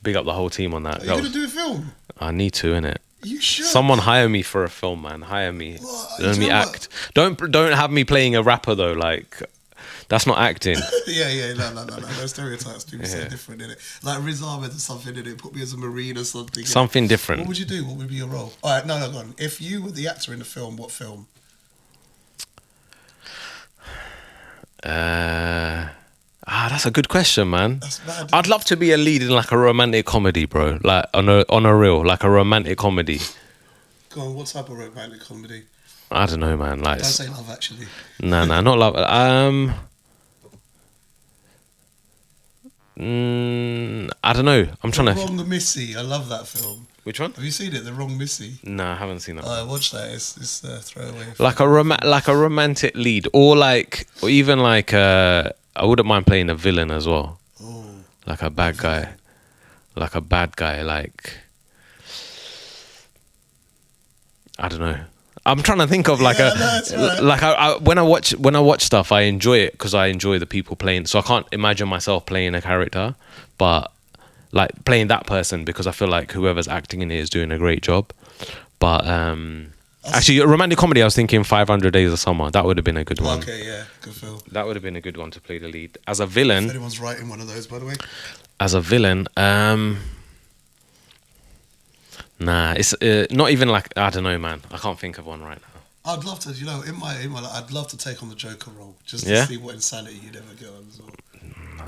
big up the whole team on that. Are you gonna do a film? I need to, innit? You should. Someone hire me for a film, man. Hire me. Let me act. Don't have me playing a rapper though. Like, that's not acting. yeah. No. Those stereotypes do so different, innit? Like Riz Ahmed or something, innit? Put me as a Marine or something. Something different. What would you do? What would be your role? All right, no, go on. If you were the actor in the film, what film? That's a good question, man. That's bad. I'd love to be a lead in like a romantic comedy, bro. Like on a reel, like a romantic comedy. Go on, what type of romantic comedy? I don't know, man. Like, don't say Love Actually. No, not Love. I don't know. I'm trying to. Wrong Missy. I love that film. Which one? Have you seen it? The Wrong Missy. No, I haven't seen that. Watch that. It's a throwaway. Like a romantic lead, or even like I wouldn't mind playing a villain as well. Oh. Like a bad guy. Like I don't know. I'm trying to think of when I watch stuff, I enjoy it because I enjoy the people playing. So I can't imagine myself playing a character, but like playing that person because I feel like whoever's acting in it is doing a great job. But actually, a romantic comedy, I was thinking 500 Days of Summer. That would have been a good one. Okay, yeah, good film. That would have been a good one to play the lead. As a villain, if anyone's writing one of those, by the way. As a villain, nah, it's not even like, I don't know, man. I can't think of one right now. I'd love to, in my I'd love to take on the Joker role just to see what insanity you'd ever get on as well.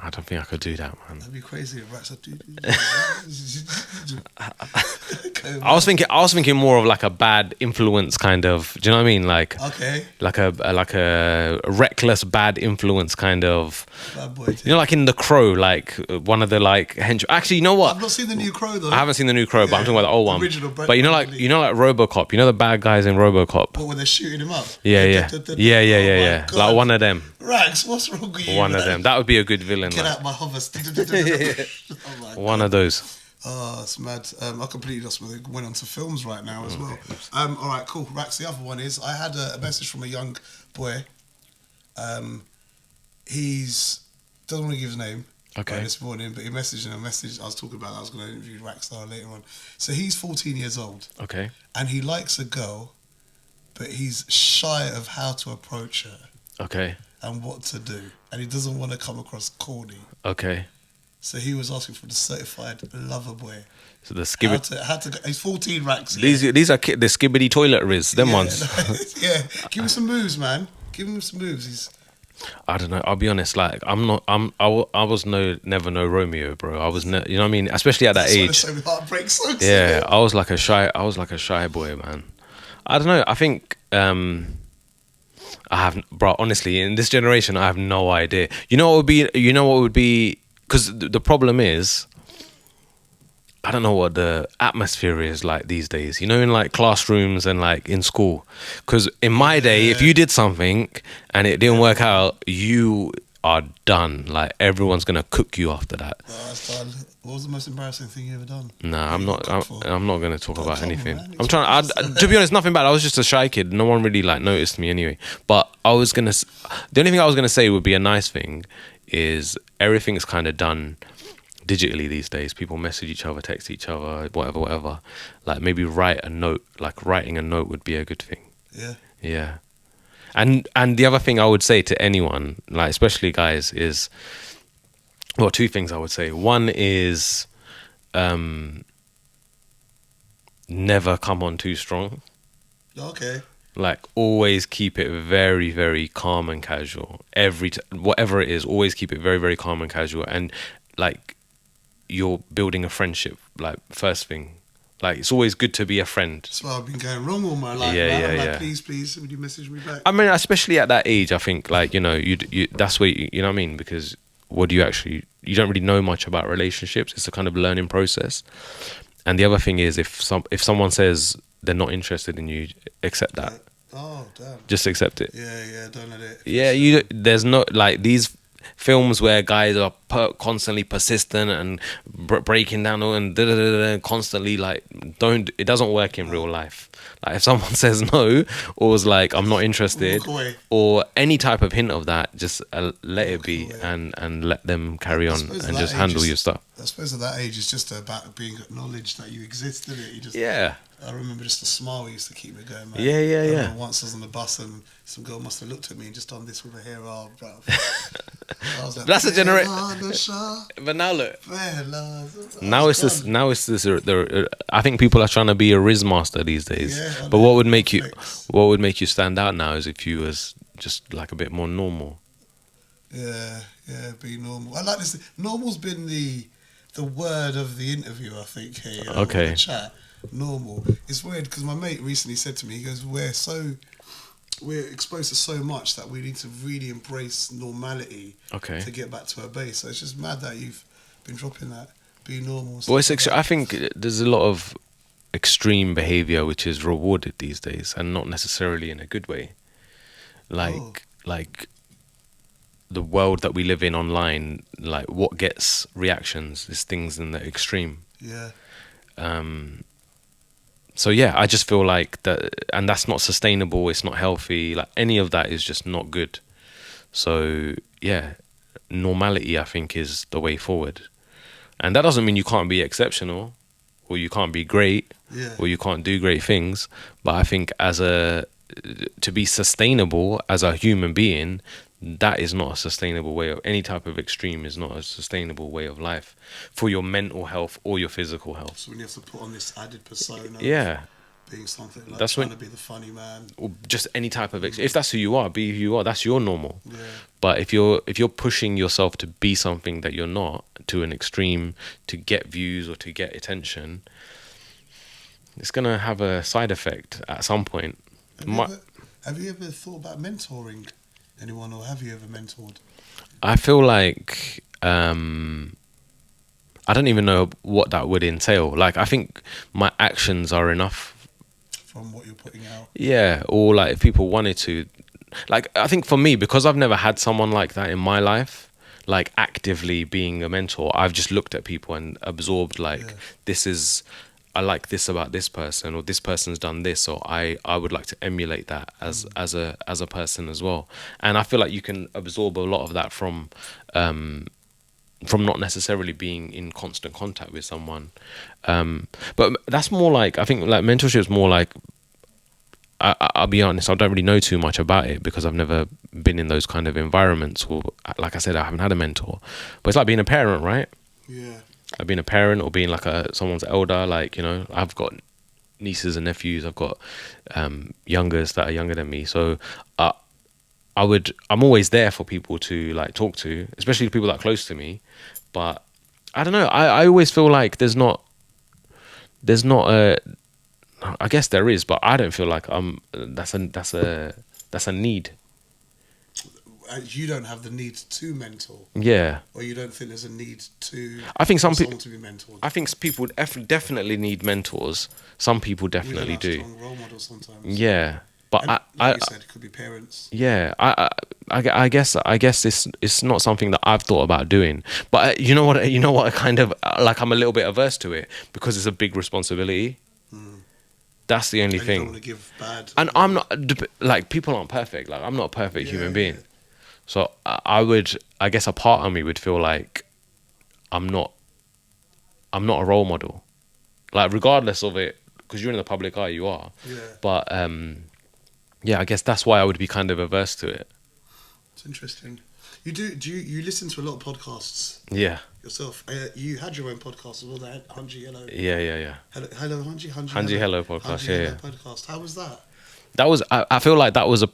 I don't think I could do that, man. That'd be crazy if Raxstar I was thinking more of like a bad influence kind of. Do you know what I mean? Like, okay, like a reckless bad influence kind of. Bad boy. Like in The Crow, like one of the like henchmen. Actually, you know what? I've not seen the new Crow though. I haven't seen the new Crow, but I'm talking about the old one. Original but like RoboCop. You know the bad guys in RoboCop. What, when they're shooting him up? Yeah. Oh Like one of them. Rax, what's wrong with you? One of them. That would be a good villain. Get out my hover. One of those. Oh, it's mad. I completely just went on to films right now as well. All right, cool. Rax, the other one is I had a message from a young boy. He's doesn't want to give his name. Okay. This morning, but he messaged in a message I was talking about. I was going to interview Raxstar later on. So he's 14 years old. Okay. And he likes a girl, but he's shy of how to approach her. Okay. And what to do, and he doesn't want to come across corny. Okay. So he was asking for the certified lover boy. So the skibbity. How to go, he's 14 Rax. These are the skibbity toilet riz. Them ones. Yeah, give him some moves, man. Give him some moves. I don't know. I'll be honest. Like I was never no Romeo, bro. I was you know what I mean. Especially at that age. So heartbreak songs. Yeah, I was like a shy boy, man. I don't know. I think. Honestly, in this generation, I have no idea. You know what would be, because the problem is, I don't know what the atmosphere is like these days. In like classrooms and like in school. Because in my day, if you did something and it didn't work out, you are done. Like everyone's gonna cook you after that. That's done. What was the most embarrassing thing you ever done? Nah, I'm not going to talk about anything. I'm trying. To be honest, nothing bad. I was just a shy kid. No one really like noticed me anyway. But the only thing I was gonna say would be a nice thing is everything's kind of done digitally these days. People message each other, text each other, whatever. Like maybe write a note. Like writing a note would be a good thing. Yeah. Yeah. And the other thing I would say to anyone, like especially guys, is. Well, two things I would say. One is never come on too strong. Okay. Like always keep it very, very calm and casual. Whatever it is, always keep it very, very calm and casual. And like you're building a friendship. Like first thing, like it's always good to be a friend. That's why I've been going wrong all my life. Yeah. Please, would you message me back? I mean, especially at that age, I think like you that's where you know what I mean, because what do you actually you don't really know much about relationships. It's a kind of learning process. And the other thing is, if someone says they're not interested in you, accept that. Oh, damn. Just accept it. Yeah, don't let it. Yeah, there's no, like, these films where guys are constantly persistent and breaking down and constantly, like, it doesn't work in real life. Like, if someone says no, or is like, I'm not interested, or any type of hint of that, just let it be and let them carry on and just handle your stuff. I suppose at that age, it's just about being acknowledged that you exist, isn't it? You just, I remember just a smile used to keep me going, man. Yeah. Once I was on the bus and some girl must have looked at me and just done this with her hair up. I was like, that's a generation. But now look. Now it's this. I think people are trying to be a Riz master these days. Yeah, but what would make you stand out now is if you was just like a bit more normal. Yeah, be normal. I like this. Normal's been the word of the interview, I think. Here, okay. The chat. Normal. It's weird because my mate recently said to me, he goes, we're exposed to so much that we need to really embrace normality to get back to our base. So it's just mad that you've been dropping that. Be normal. Well, I think there's a lot of extreme behavior which is rewarded these days, and not necessarily in a good way. Like the world that we live in online, like what gets reactions is things in the extreme. Yeah. So yeah, I just feel like that, and that's not sustainable. It's not healthy. Like any of that is just not good. So yeah, normality, I think, is the way forward. And that doesn't mean you can't be exceptional, or you can't be great, or you can't do great things. But I think to be sustainable as a human being, that is not a sustainable way of, any type of extreme is not a sustainable way of life for your mental health or your physical health. So when you have to put on this added persona, being something like trying to be the funny man, or just any type of if that's who you are, be who you are. That's your normal. Yeah. But if you're pushing yourself to be something that you're not, to an extreme, to get views or to get attention, it's gonna have a side effect at some point. Have you ever thought about mentoring anyone, or have you ever mentored? I feel like I don't even know what that would entail. Like, I think my actions are enough from what you're putting out. Yeah, or like if people wanted to, like, I think for me, because I've never had someone like that in my life, like actively being a mentor, I've just looked at people and absorbed like I like this about this person, or this person's done this, or I would like to emulate that as a person as well. And I feel like you can absorb a lot of that from not necessarily being in constant contact with someone. But that's more like, I think like mentorship is more like, I'll be honest, I don't really know too much about it because I've never been in those kind of environments, or like I said, I haven't had a mentor. But it's like being a parent, right? Yeah. Like being a parent, or being like someone's elder. Like, you know, I've got nieces and nephews. I've got youngers that are younger than me. So I'm always there for people to like talk to, especially people that are close to me. But I don't know. I always feel like there's not a. I guess there is, but I don't feel like that's a need. You don't have the need to mentor. Yeah. Or you don't think there's a need to. I think some people to be mentored. I think people definitely need mentors. Some people definitely do. Strong role models sometimes. Yeah, but like you said, it could be parents. Yeah, I guess it's not something that I've thought about doing. But you know what? I kind of like, I'm a little bit averse to it because it's a big responsibility. That's the only thing. You don't want to give bad. And I'm not, like, people aren't perfect. Like, I'm not a perfect human being. So I guess a part of me would feel like I'm not a role model. Like, regardless of it, because you're in the public eye, you are. Yeah. But yeah, I guess that's why I would be kind of averse to it. It's interesting. You listen to a lot of podcasts? Yeah. Yourself? You had your own podcast as well, the Hunji Hello. Yeah. Hello Hunji. Hunji Hello podcast. Hunji Hello podcast. How was that? That was. I feel like that was a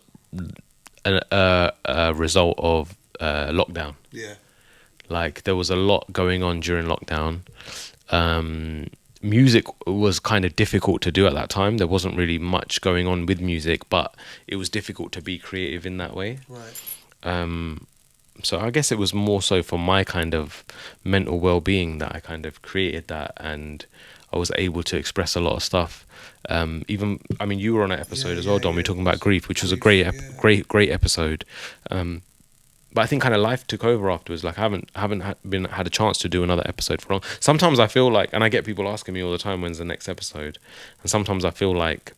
result of lockdown. Yeah. Like, there was a lot going on during lockdown. Music was kind of difficult to do at that time. There wasn't really much going on with music, but it was difficult to be creative in that way. Right. So I guess it was more so for my kind of mental well-being that I kind of created that, and I was able to express a lot of stuff. Even, I mean, you were on that episode as well, Dom. We were talking about grief, which was a great episode. But I think kind of life took over afterwards. Like I haven't had a chance to do another episode for long. Sometimes I feel like, and I get people asking me all the time, when's the next episode? And sometimes I feel like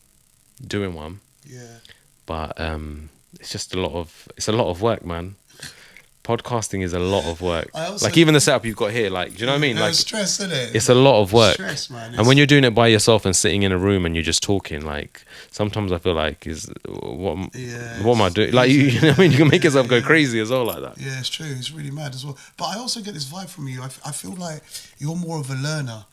doing one. Yeah. But it's just a lot of work, man. Podcasting is a lot of work. Like even the setup you've got here, like, do you know what I mean? Like stress, isn't it? It's a lot of work. Stress, man. And when you're doing it by yourself and sitting in a room and you're just talking, like sometimes I feel like what am I doing? Like you know what I mean? You can make yourself go crazy as well like that. Yeah, it's true. It's really mad as well. But I also get this vibe from you. I feel like you're more of a learner.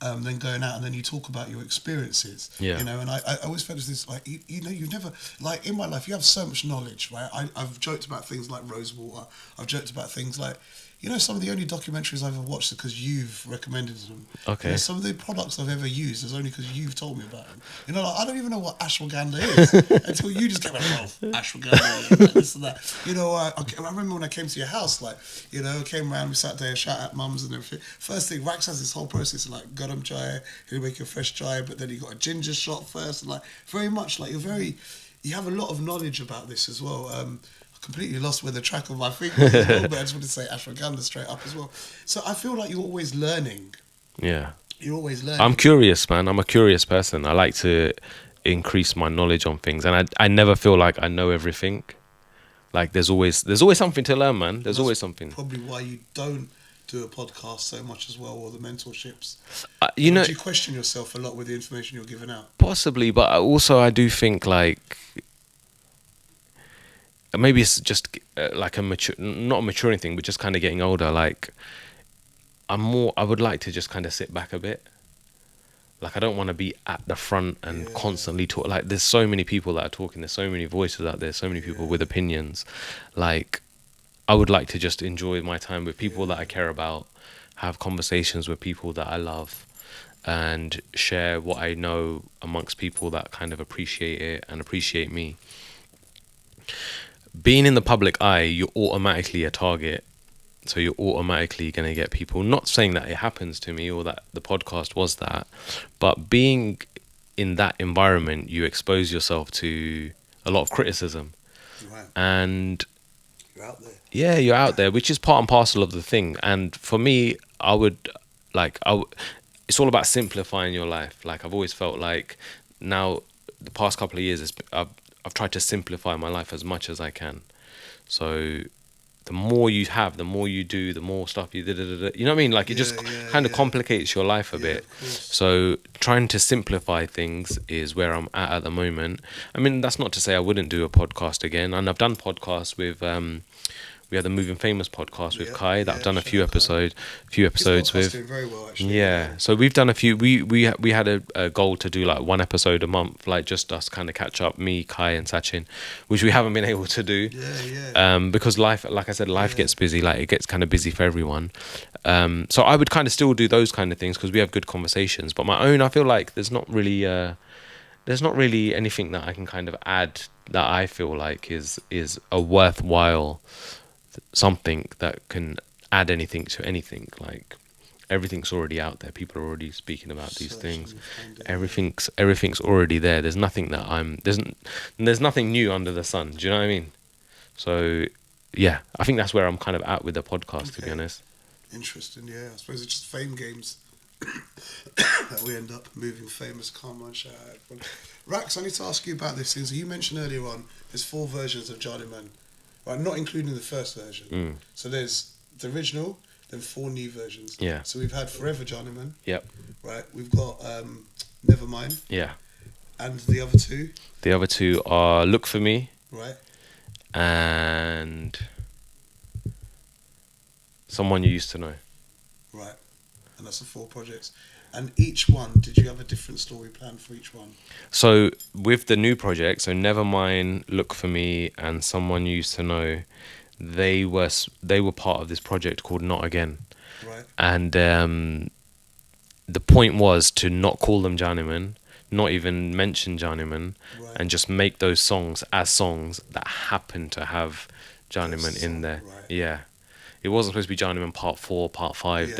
Than going out and then you talk about your experiences, you know, and I always felt this like, you know, you've never, like in my life, you have so much knowledge, right? I've joked about things like Rosewater. I've joked about things like, you know, some of the only documentaries I've ever watched are because you've recommended them. Okay. You know, some of the products I've ever used is only because you've told me about them. You know, like, I don't even know what ashwagandha is until you just came out, ashwagandha, like this and that. You know, I remember when I came to your house, like, you know, came around, we sat there, shout out mums and everything. First thing, Rax has this whole process of like, garam chai, he'll make you a fresh chai, but then you got a ginger shot first, and like, very much like you have a lot of knowledge about this as well. Completely lost where the track of my finger is, but I just want to say ashwagandha straight up as well. So I feel like you're always learning. Yeah. You're always learning. I'm curious, man. I'm a curious person. I like to increase my knowledge on things, and I never feel like I know everything. Like there's always something to learn, man. There's always something. Probably why you don't do a podcast so much as well, or the mentorships. You know, do you question yourself a lot with the information you're giving out? Possibly, but also I do think like maybe it's just like not a maturing thing, but just kind of getting older. Like I would like to just kind of sit back a bit. Like I don't want to be at the front and constantly talk. Like there's so many people that are talking. There's so many voices out there. So many people with opinions. Like I would like to just enjoy my time with people that I care about, have conversations with people that I love, and share what I know amongst people that kind of appreciate it and appreciate me. Being in the public eye, you're automatically a target. So you're automatically going to get people, not saying that it happens to me or that the podcast was that, but being in that environment, you expose yourself to a lot of criticism. Right. And you're out there. Yeah, you're out there, which is part and parcel of the thing. And for me, it's all about simplifying your life. Like I've always felt like now, the past couple of years, I've tried to simplify my life as much as I can. So the more you have, the more you do, the more stuff you do. You know what I mean? Like it just kind of complicates your life a bit. So trying to simplify things is where I'm at the moment. I mean, that's not to say I wouldn't do a podcast again. And I've done podcasts with we had the Moving Famous podcast with Kai that I've done a few episodes with. Doing very well, actually. Yeah, so we've done a few. We had a goal to do like one episode a month, like just us kind of catch up, me, Kai, and Sachin, which we haven't been able to do. Because life, like I said, life gets busy. Like it gets kind of busy for everyone. So I would kind of still do those kind of things because we have good conversations. But my own, I feel like there's not really anything that I can kind of add that I feel like is a worthwhile something that can add anything to anything. Like everything's already out there. People are already speaking about these things. Everything's already there. There's nothing that there's nothing new under the sun. Do you know what I mean? So yeah, I think that's where I'm kind of at with the podcast, to be honest. Interesting, yeah. I suppose it's just fame games that we end up moving famous. Come on, shout out everyone. Rax, I need to ask you about this thing. So you mentioned earlier on there's 4 versions of Johnny Man. Right, not including the first version. So there's the original, then 4 new versions. Yeah. So we've had Forever Johnny Man. Yep. Right. We've got Nevermind. Yeah. And the other 2. The other 2 are Look For Me. Right. And Someone You Used to Know. Right. And that's the 4 projects. And each one, did you have a different story plan for each one? So with the new project, so Nevermind, Look For Me, and Someone You Used to Know, they were part of this project called Not Again. Right. And the point was to not call them Journeyman, not even mention Journeyman, and just make those songs as songs that happen to have Journeyman in there. Right. Yeah. It wasn't supposed to be Journeyman Part 4, Part 5,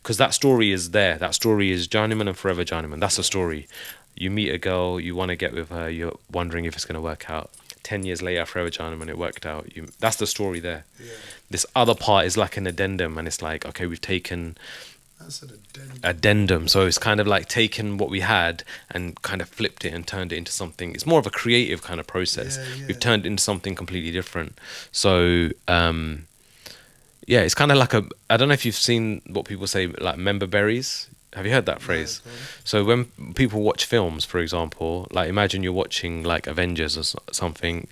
Because that story is there. That story is Journeyman and Forever Journeyman. That's the story. You meet a girl, you want to get with her, you're wondering if it's going to work out. 10 years later, Forever Journeyman, it worked out. That's the story there. Yeah. This other part is like an addendum, and it's like, okay, we've taken... That's an addendum. So it's kind of like taken what we had and kind of flipped it and turned it into something. It's more of a creative kind of process. Yeah. We've turned it into something completely different. So... yeah, it's kind of like I don't know if you've seen what people say, like member berries. Have you heard that phrase? No, so when people watch films, for example, like imagine you're watching like Avengers or something,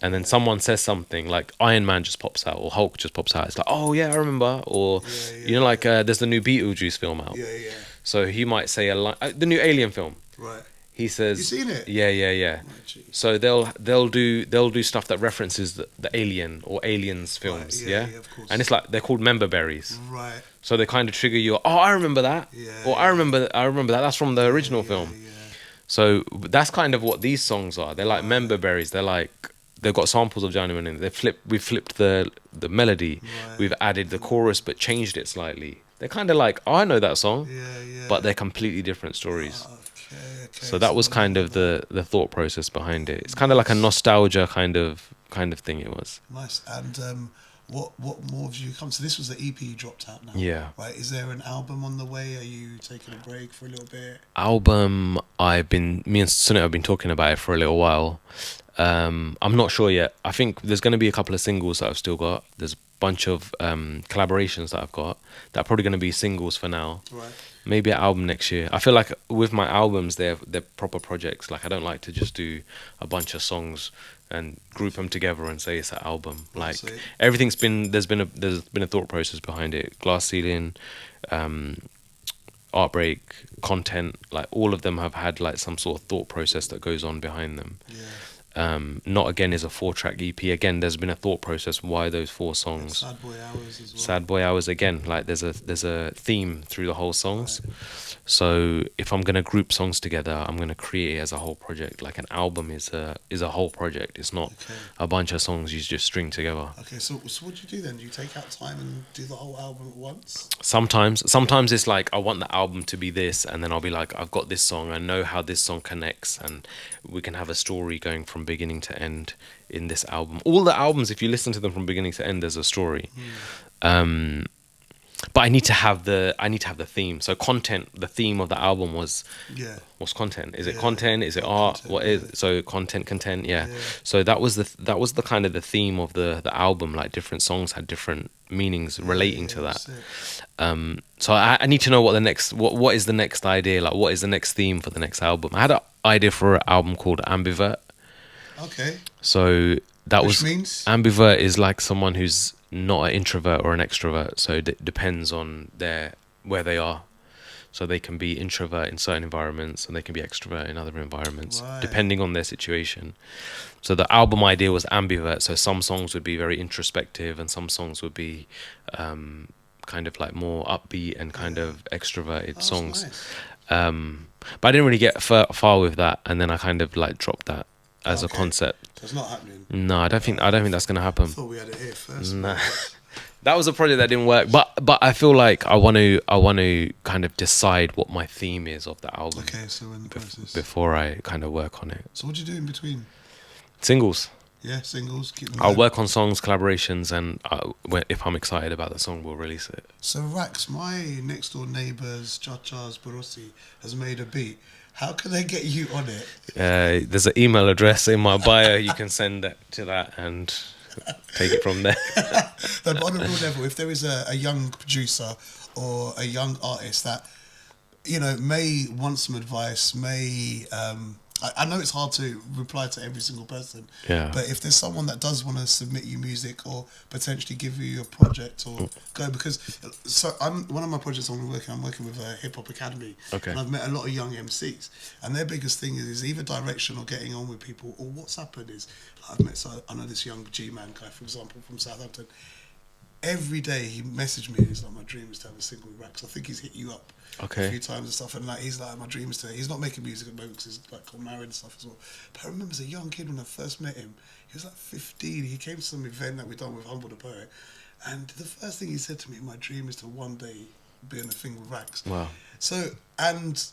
and then someone says something like Iron Man just pops out or Hulk just pops out. It's like, oh yeah, I remember. Or you know, like there's the new Beetlejuice film out. Yeah. So he might say the new Alien film. Right. He says, you seen it? Yeah. Oh, so they'll do stuff that references the Alien or Aliens films, right, yeah, of course. And it's like they're called member berries. Right. So they kind of trigger you. Oh, I remember that. Yeah. Or I remember that. That's from the original film. Yeah. So that's kind of what these songs are. They're like member berries. They're like they've got samples of Journeyman in it. We flipped the melody. Right. We've added the chorus but changed it slightly. They're kind of like, oh, I know that song. Yeah. But they're completely different stories. Okay. So that was kind of the thought process behind it. It's kind of like a nostalgia kind of thing it was. Nice. And what more have you come to? This was the EP you dropped out now. Yeah. Right. Is there an album on the way? Are you taking a break for a little bit? Album, me and Sunit have been talking about it for a little while. I'm not sure yet. I think there's going to be a couple of singles that I've still got. There's a bunch of collaborations that I've got that are probably going to be singles for now. Right. Maybe an album next year. I feel like with my albums, they're proper projects. Like I don't like to just do a bunch of songs and group them together and say it's an album. Like everything's there's been a thought process behind it. Glass Ceiling, Artbreak, Content, like all of them have had like some sort of thought process that goes on behind them. Yeah. Not Again is a 4-track EP. Again, there's been a thought process why those 4 songs. Sad Boy Hours as well. Sad Boy Hours again. Like there's a theme through the whole songs. Right. So if I'm gonna group songs together, I'm gonna create it as a whole project. Like an album is a whole project. It's not a bunch of songs you just string together. Okay, so what do you do then? Do you take out time and do the whole album at once? Sometimes it's like I want the album to be this, and then I'll be like, I've got this song. I know how this song connects, and we can have a story going from beginning to end in this album. All the albums, if you listen to them from beginning to end, there's a story. But I need to have the theme. So Content, the theme of the album was what's content? Is it content? Is it art? Content, what is so content? Yeah. So that was the kind of the theme of the album. Like different songs had different meanings relating to that. So I need to know what is the next idea? Like what is the next theme for the next album? I had an idea for an album called Ambivert. Okay. So Which means ambivert is like someone who's not an introvert or an extrovert. So it depends on where they are. So they can be introvert in certain environments and they can be extrovert in other environments, depending on their situation. So the album idea was ambivert. So some songs would be very introspective and some songs would be kind of like more upbeat and kind of extroverted songs. Nice. But I didn't really get far with that, and then I kind of like dropped that as a concept. So it's not happening. No, I don't think that's gonna happen. I thought we had it here first. Nah. That was a project that didn't work, but I feel like I want to kind of decide what my theme is of the album. Okay, so in the process before I kind of work on it. So what do you do in between? Singles. Yeah, singles. Keep them I'll going. work on songs, collaborations, and if I'm excited about the song, we'll release it. So Rax, my next door neighbours, Chachas Barossi, has made a beat. How can they get you on it? There's an email address in my bio. You can send that to that and take it from there. But on a real level, if there is a young producer or a young artist that, you know, may want some advice, I know it's hard to reply to every single person, but if there's someone that does want to submit you music or potentially give you a project or go, because one of my projects I'm working with a hip hop academy, and I've met a lot of young MCs, and their biggest thing is either direction or getting on with people, or what's happened is I know this young G-Man guy, for example, from Southampton. every day he messaged me. He's like, my dream is to have a single with Rax. I think he's hit you up a few times and stuff. And like, he's like, my dream is to. He's not making music at the moment because he's like got married and stuff as well. But I remember as a young kid when I first met him, he was like 15. He came to some event that we done with Humble the Poet, and the first thing he said to me, my dream is to one day be in a thing with Rax. Wow. So, and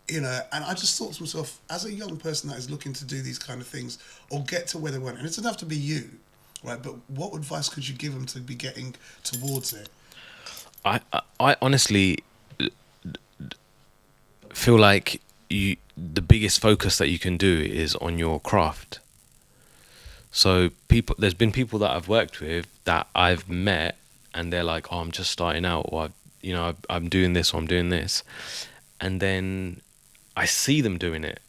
you know, and I just thought to myself, as a young person that is looking to do these kind of things or get to where they want, and it doesn't have to be you, right? But what advice could you give them to be getting towards it? I honestly feel like the biggest focus that you can do is on your craft. So there's been people that I've worked with that I've met, and they're like, "Oh, I'm just starting out," or I'm doing this, or I'm doing this, and then I see them doing it.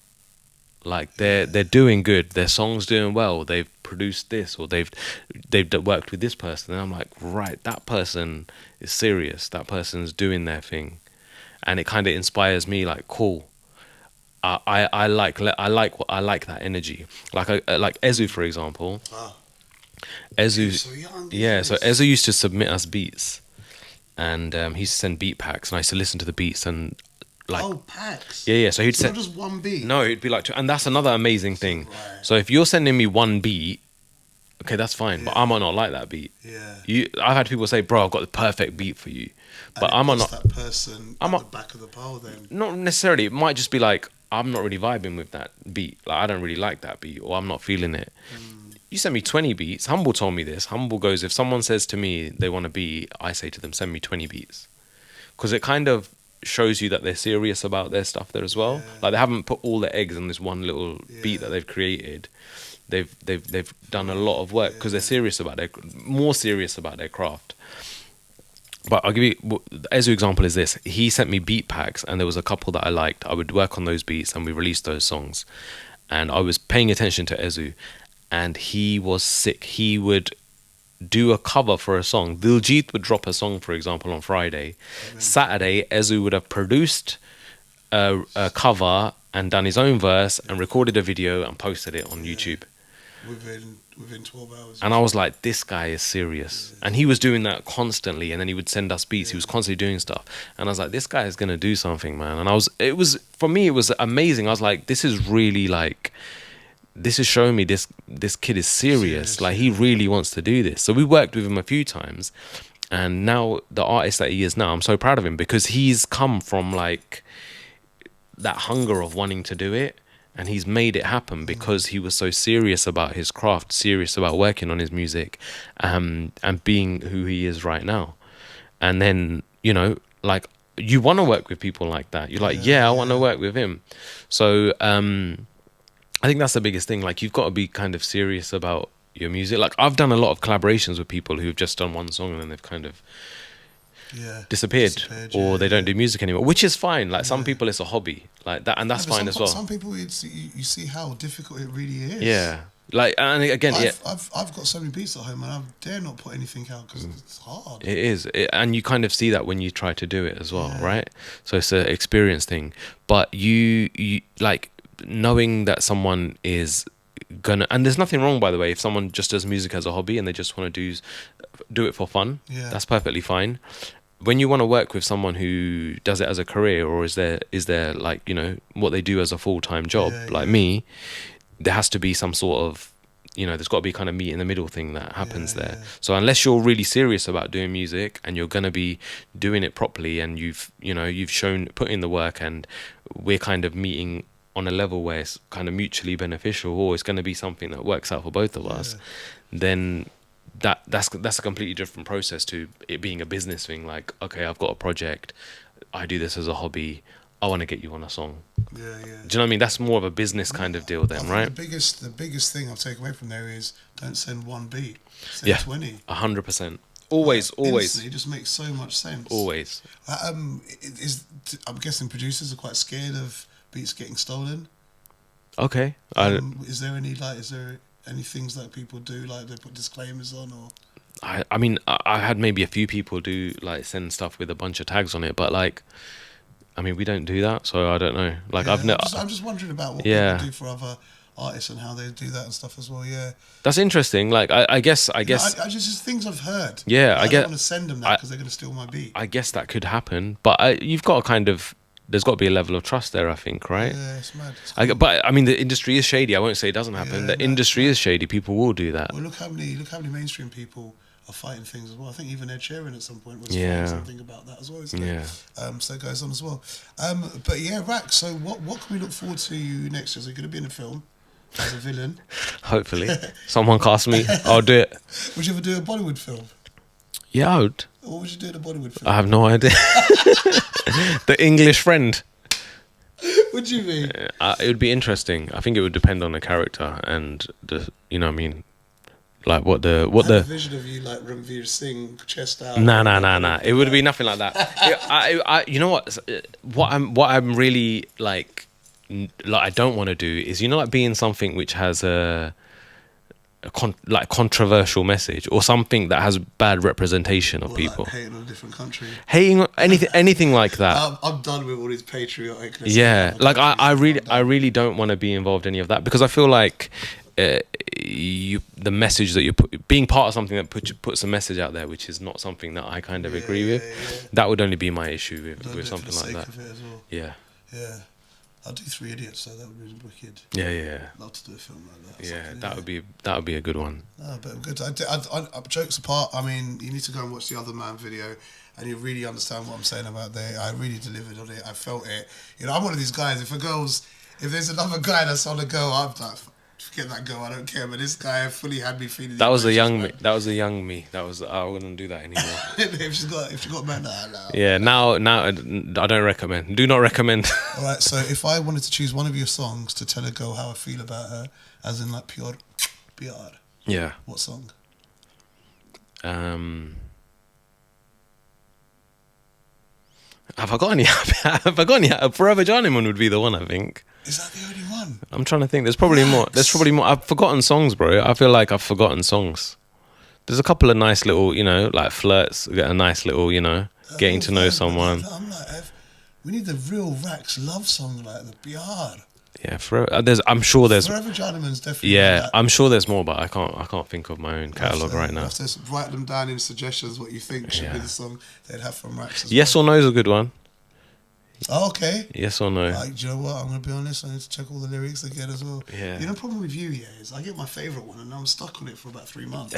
Like they're doing good. Their song's doing well. They've produced this, or they've worked with this person, and I'm like, right, that person is serious. That person's doing their thing, and it kind of inspires me. Like, cool. I like that energy. Like Ezu, for example. Wow. Ezu, so young, so Ezu used to submit us beats, and he used to send beat packs, and I used to listen to the beats and. Like, packs. Yeah. So he'd so send not just one beat. No, it'd be like two, and that's another amazing thing. Right. So if you're sending me one beat, okay, that's fine. But I might not like that beat. Yeah. I've had people say, "Bro, I've got the perfect beat for you," but I might not. That person at the back of the pile. Then not necessarily. It might just be like I'm not really vibing with that beat. Like I don't really like that beat, or I'm not feeling it. You send me 20 beats. Humble told me this. Humble goes, if someone says to me they want a beat, I say to them, send me 20 beats, because it kind of shows you that they're serious about their stuff there as well. Yeah. Like they haven't put all their eggs on this one little beat that they've created. They've done a lot of work because they're serious about more serious about their craft. But I'll give you Ezu example is this. He sent me beat packs, and there was a couple that I liked. I would work on those beats, and we released those songs. And I was paying attention to Ezu, and he was sick. He would do a cover for a song. Diljit would drop a song, for example, on Friday. Saturday, Ezu would have produced a cover and done his own verse and recorded a video and posted it on YouTube. Within 12 hours. And I was like, this guy is serious. And he was doing that constantly, and then he would send us beats. He was constantly doing stuff. And I was like, this guy is going to do something, man. And for me, it was amazing. I was like, this is really like, this is showing me this kid is serious. Like he really wants to do this. So we worked with him a few times, and now the artist that he is now, I'm so proud of him because he's come from like that hunger of wanting to do it, and he's made it happen because he was so serious about his craft, serious about working on his music, and being who he is right now. And then, you know, like you want to work with people like that. You're like, I want to work with him. So I think that's the biggest thing. Like, you've got to be kind of serious about your music. Like, I've done a lot of collaborations with people who've just done one song and then they've kind of disappeared or they don't do music anymore, which is fine. Like, some people, it's a hobby like that, and that's fine as well. Some people, you see how difficult it really is. Yeah. Like, and again, I've got so many beats at home, and I dare not put anything out because it's hard. It is, and you kind of see that when you try to do it as well, right? So it's an experience thing. But you like knowing that someone is gonna, and there's nothing wrong, by the way, if someone just does music as a hobby and they just want to do it for fun. That's perfectly fine. When you want to work with someone who does it as a career, or is there like, you know, what they do as a full-time job, like me, there has to be some sort of, you know, there's got to be kind of meet in the middle thing that happens there. So unless you're really serious about doing music and you're going to be doing it properly, and you've put in the work, and we're kind of meeting on a level where it's kind of mutually beneficial, or it's going to be something that works out for both of us, then that's a completely different process to it being a business thing. Like, okay, I've got a project, I do this as a hobby, I want to get you on a song. Do you know what I mean? That's more of a business kind of deal then, right? The biggest thing I'll take away from there is don't send one beat, send 20. 100%. Always. It just makes so much sense. Always. I'm guessing producers are quite scared of beats getting stolen. Okay. Is there any things that people do, like they put disclaimers on, or? I mean, I had maybe a few people do like send stuff with a bunch of tags on it, but like, I mean, we don't do that, so I don't know. Like, I'm just wondering about what people do for artists and how they do that and stuff as well. Yeah, that's interesting. Like I guess I just things I've heard. Yeah, I don't want to send them that because they're going to steal my beat. I guess that could happen, but you've got to kind of. There's got to be a level of trust there, I think, right? Yeah, it's mad. But I mean, the industry is shady. I won't say it doesn't happen. The industry is shady. People will do that. Well, look how many mainstream people are fighting things as well. I think even Ed Sheeran at some point was fighting something about that as well. Isn't it? So it goes on as well. But yeah, Rax. So what can we look forward to you next year? Are you going to be in a film as a villain? Hopefully, someone cast me. I'll do it. Would you ever do a Bollywood film? Yeah, I would. What would you do in a Bollywood film? I have no idea. The English Friend. Would you be? It would be interesting. I think it would depend on the character and the, you know what I mean, like what the vision of you like Ranveer Singh, chest out. Nah. It would be nothing like that. I you know what I'm really like I don't want to do is, you know, like being something which has a controversial message or something that has bad representation of people. Like hating on a different country. Hating anything like that. I'm done with all these patriotic. Yeah, like I really don't want to be involved in any of that, because I feel like the message that you're being part of something that puts a message out there, which is not something that I kind of agree with. Yeah. That would only be my issue with something like that. Well. Yeah. I'll do 3 Idiots, so that would be wicked. Yeah. Love to do a film like that. Yeah, that would be a good one. No, but good. I jokes apart, I mean, you need to go and watch the Other Man video, and you really understand what I'm saying about that. I really delivered on it. I felt it. You know, I'm one of these guys. If there's another guy that's on the go, I'm like, forget that girl, I don't care. But this guy fully had me feeling. That was a young me. That was a young me. I wouldn't do that anymore. if she got man, no. Yeah, now I don't recommend. Do not recommend. All right, so if I wanted to choose one of your songs to tell a girl how I feel about her, as in like pure. Yeah. What song? Have I got any? Forever Journeyman would be the one, I think. Is that the only one? I'm trying to think. There's probably more. I've forgotten songs, bro. I feel like I've forgotten songs. There's a couple of nice little, you know, like flirts. Get a nice little, you know, getting to know someone. I'm like, we need the real Rax love song, like the Bihar. Yeah, forever. I'm sure there's. Forever Journeyman's definitely. Yeah, like, I'm sure there's more, but I can't think of my own catalogue right now. You have to write them down in suggestions what you think should be the song they'd have from Rax. Yes or No is a good one. Oh, okay. Yes or no? Like, do you know what? I'm going to be honest. I need to check all the lyrics again as well. Yeah. You know, the problem with you, is I get my favourite one and I'm stuck on it for about 3 months.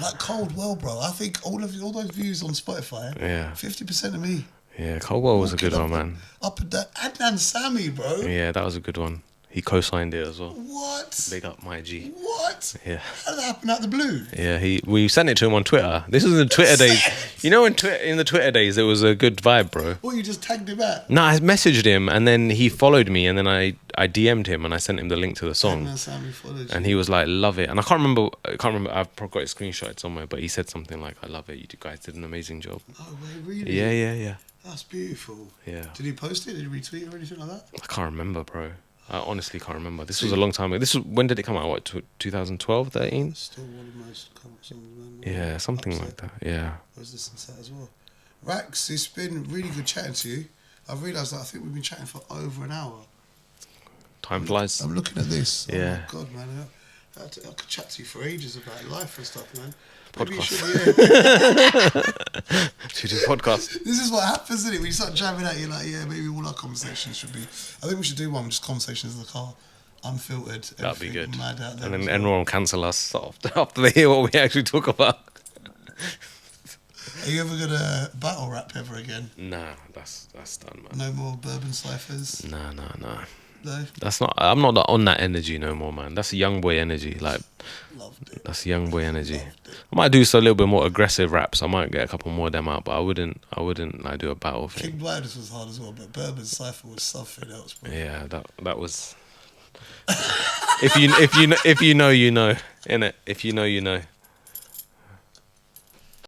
Like Cold Well, bro. I think all those views on Spotify, 50% of me. Yeah, Cold Well was a good one, man. Up and down. Adnan Sami, bro. Yeah, that was a good one. He co-signed it as well. What? Big up my G. What? Yeah. How did that happen out the blue? Yeah, we sent it to him on Twitter. This was the Twitter days. You know, in the Twitter days, it was a good vibe, bro. What, you just tagged him out? No, I messaged him, and then he followed me, and then I DM'd him, and I sent him the link to the song. Adnan Sami followed you. And he was like, love it. And I can't remember. I've probably got it screenshotted somewhere, but he said something like, I love it. You guys did an amazing job. Oh, wait, really? Yeah. That's beautiful. Yeah. Did he post it? Did he retweet or anything like that? I can't remember, bro. I honestly can't remember. This was a long time ago. When did it come out? What, 2012, 13? Still one of the most common songs, man. Yeah, something like that. Yeah. I was listening to that as well. Rax, it's been really good chatting to you. I've realised that I think we've been chatting for over an hour. Time flies. I'm looking at this. Yeah. Oh my God, man. I could chat to you for ages about life and stuff, man. Podcast. Should do podcast. This is what happens, isn't it? When you start jamming out, you're like, yeah, maybe all our conversations should be. I think we should do one with just conversations in the car, unfiltered. That'd be good. Mad out there, and then everyone will cancel us after they hear what we actually talk about. Are you ever gonna battle rap ever again? Nah, that's done, man. No more bourbon ciphers. Nah. No. That's not. I'm not on that energy no more, man. That's a young boy energy. Like, loved it. That's young boy energy. I might do a little bit more aggressive raps. I might get a couple more of them out, but I wouldn't like do a battle thing. King Blinders was hard as well, but bourbon cipher was something else, bro. Yeah, that was. If you know, you know, innit? If you know, you know.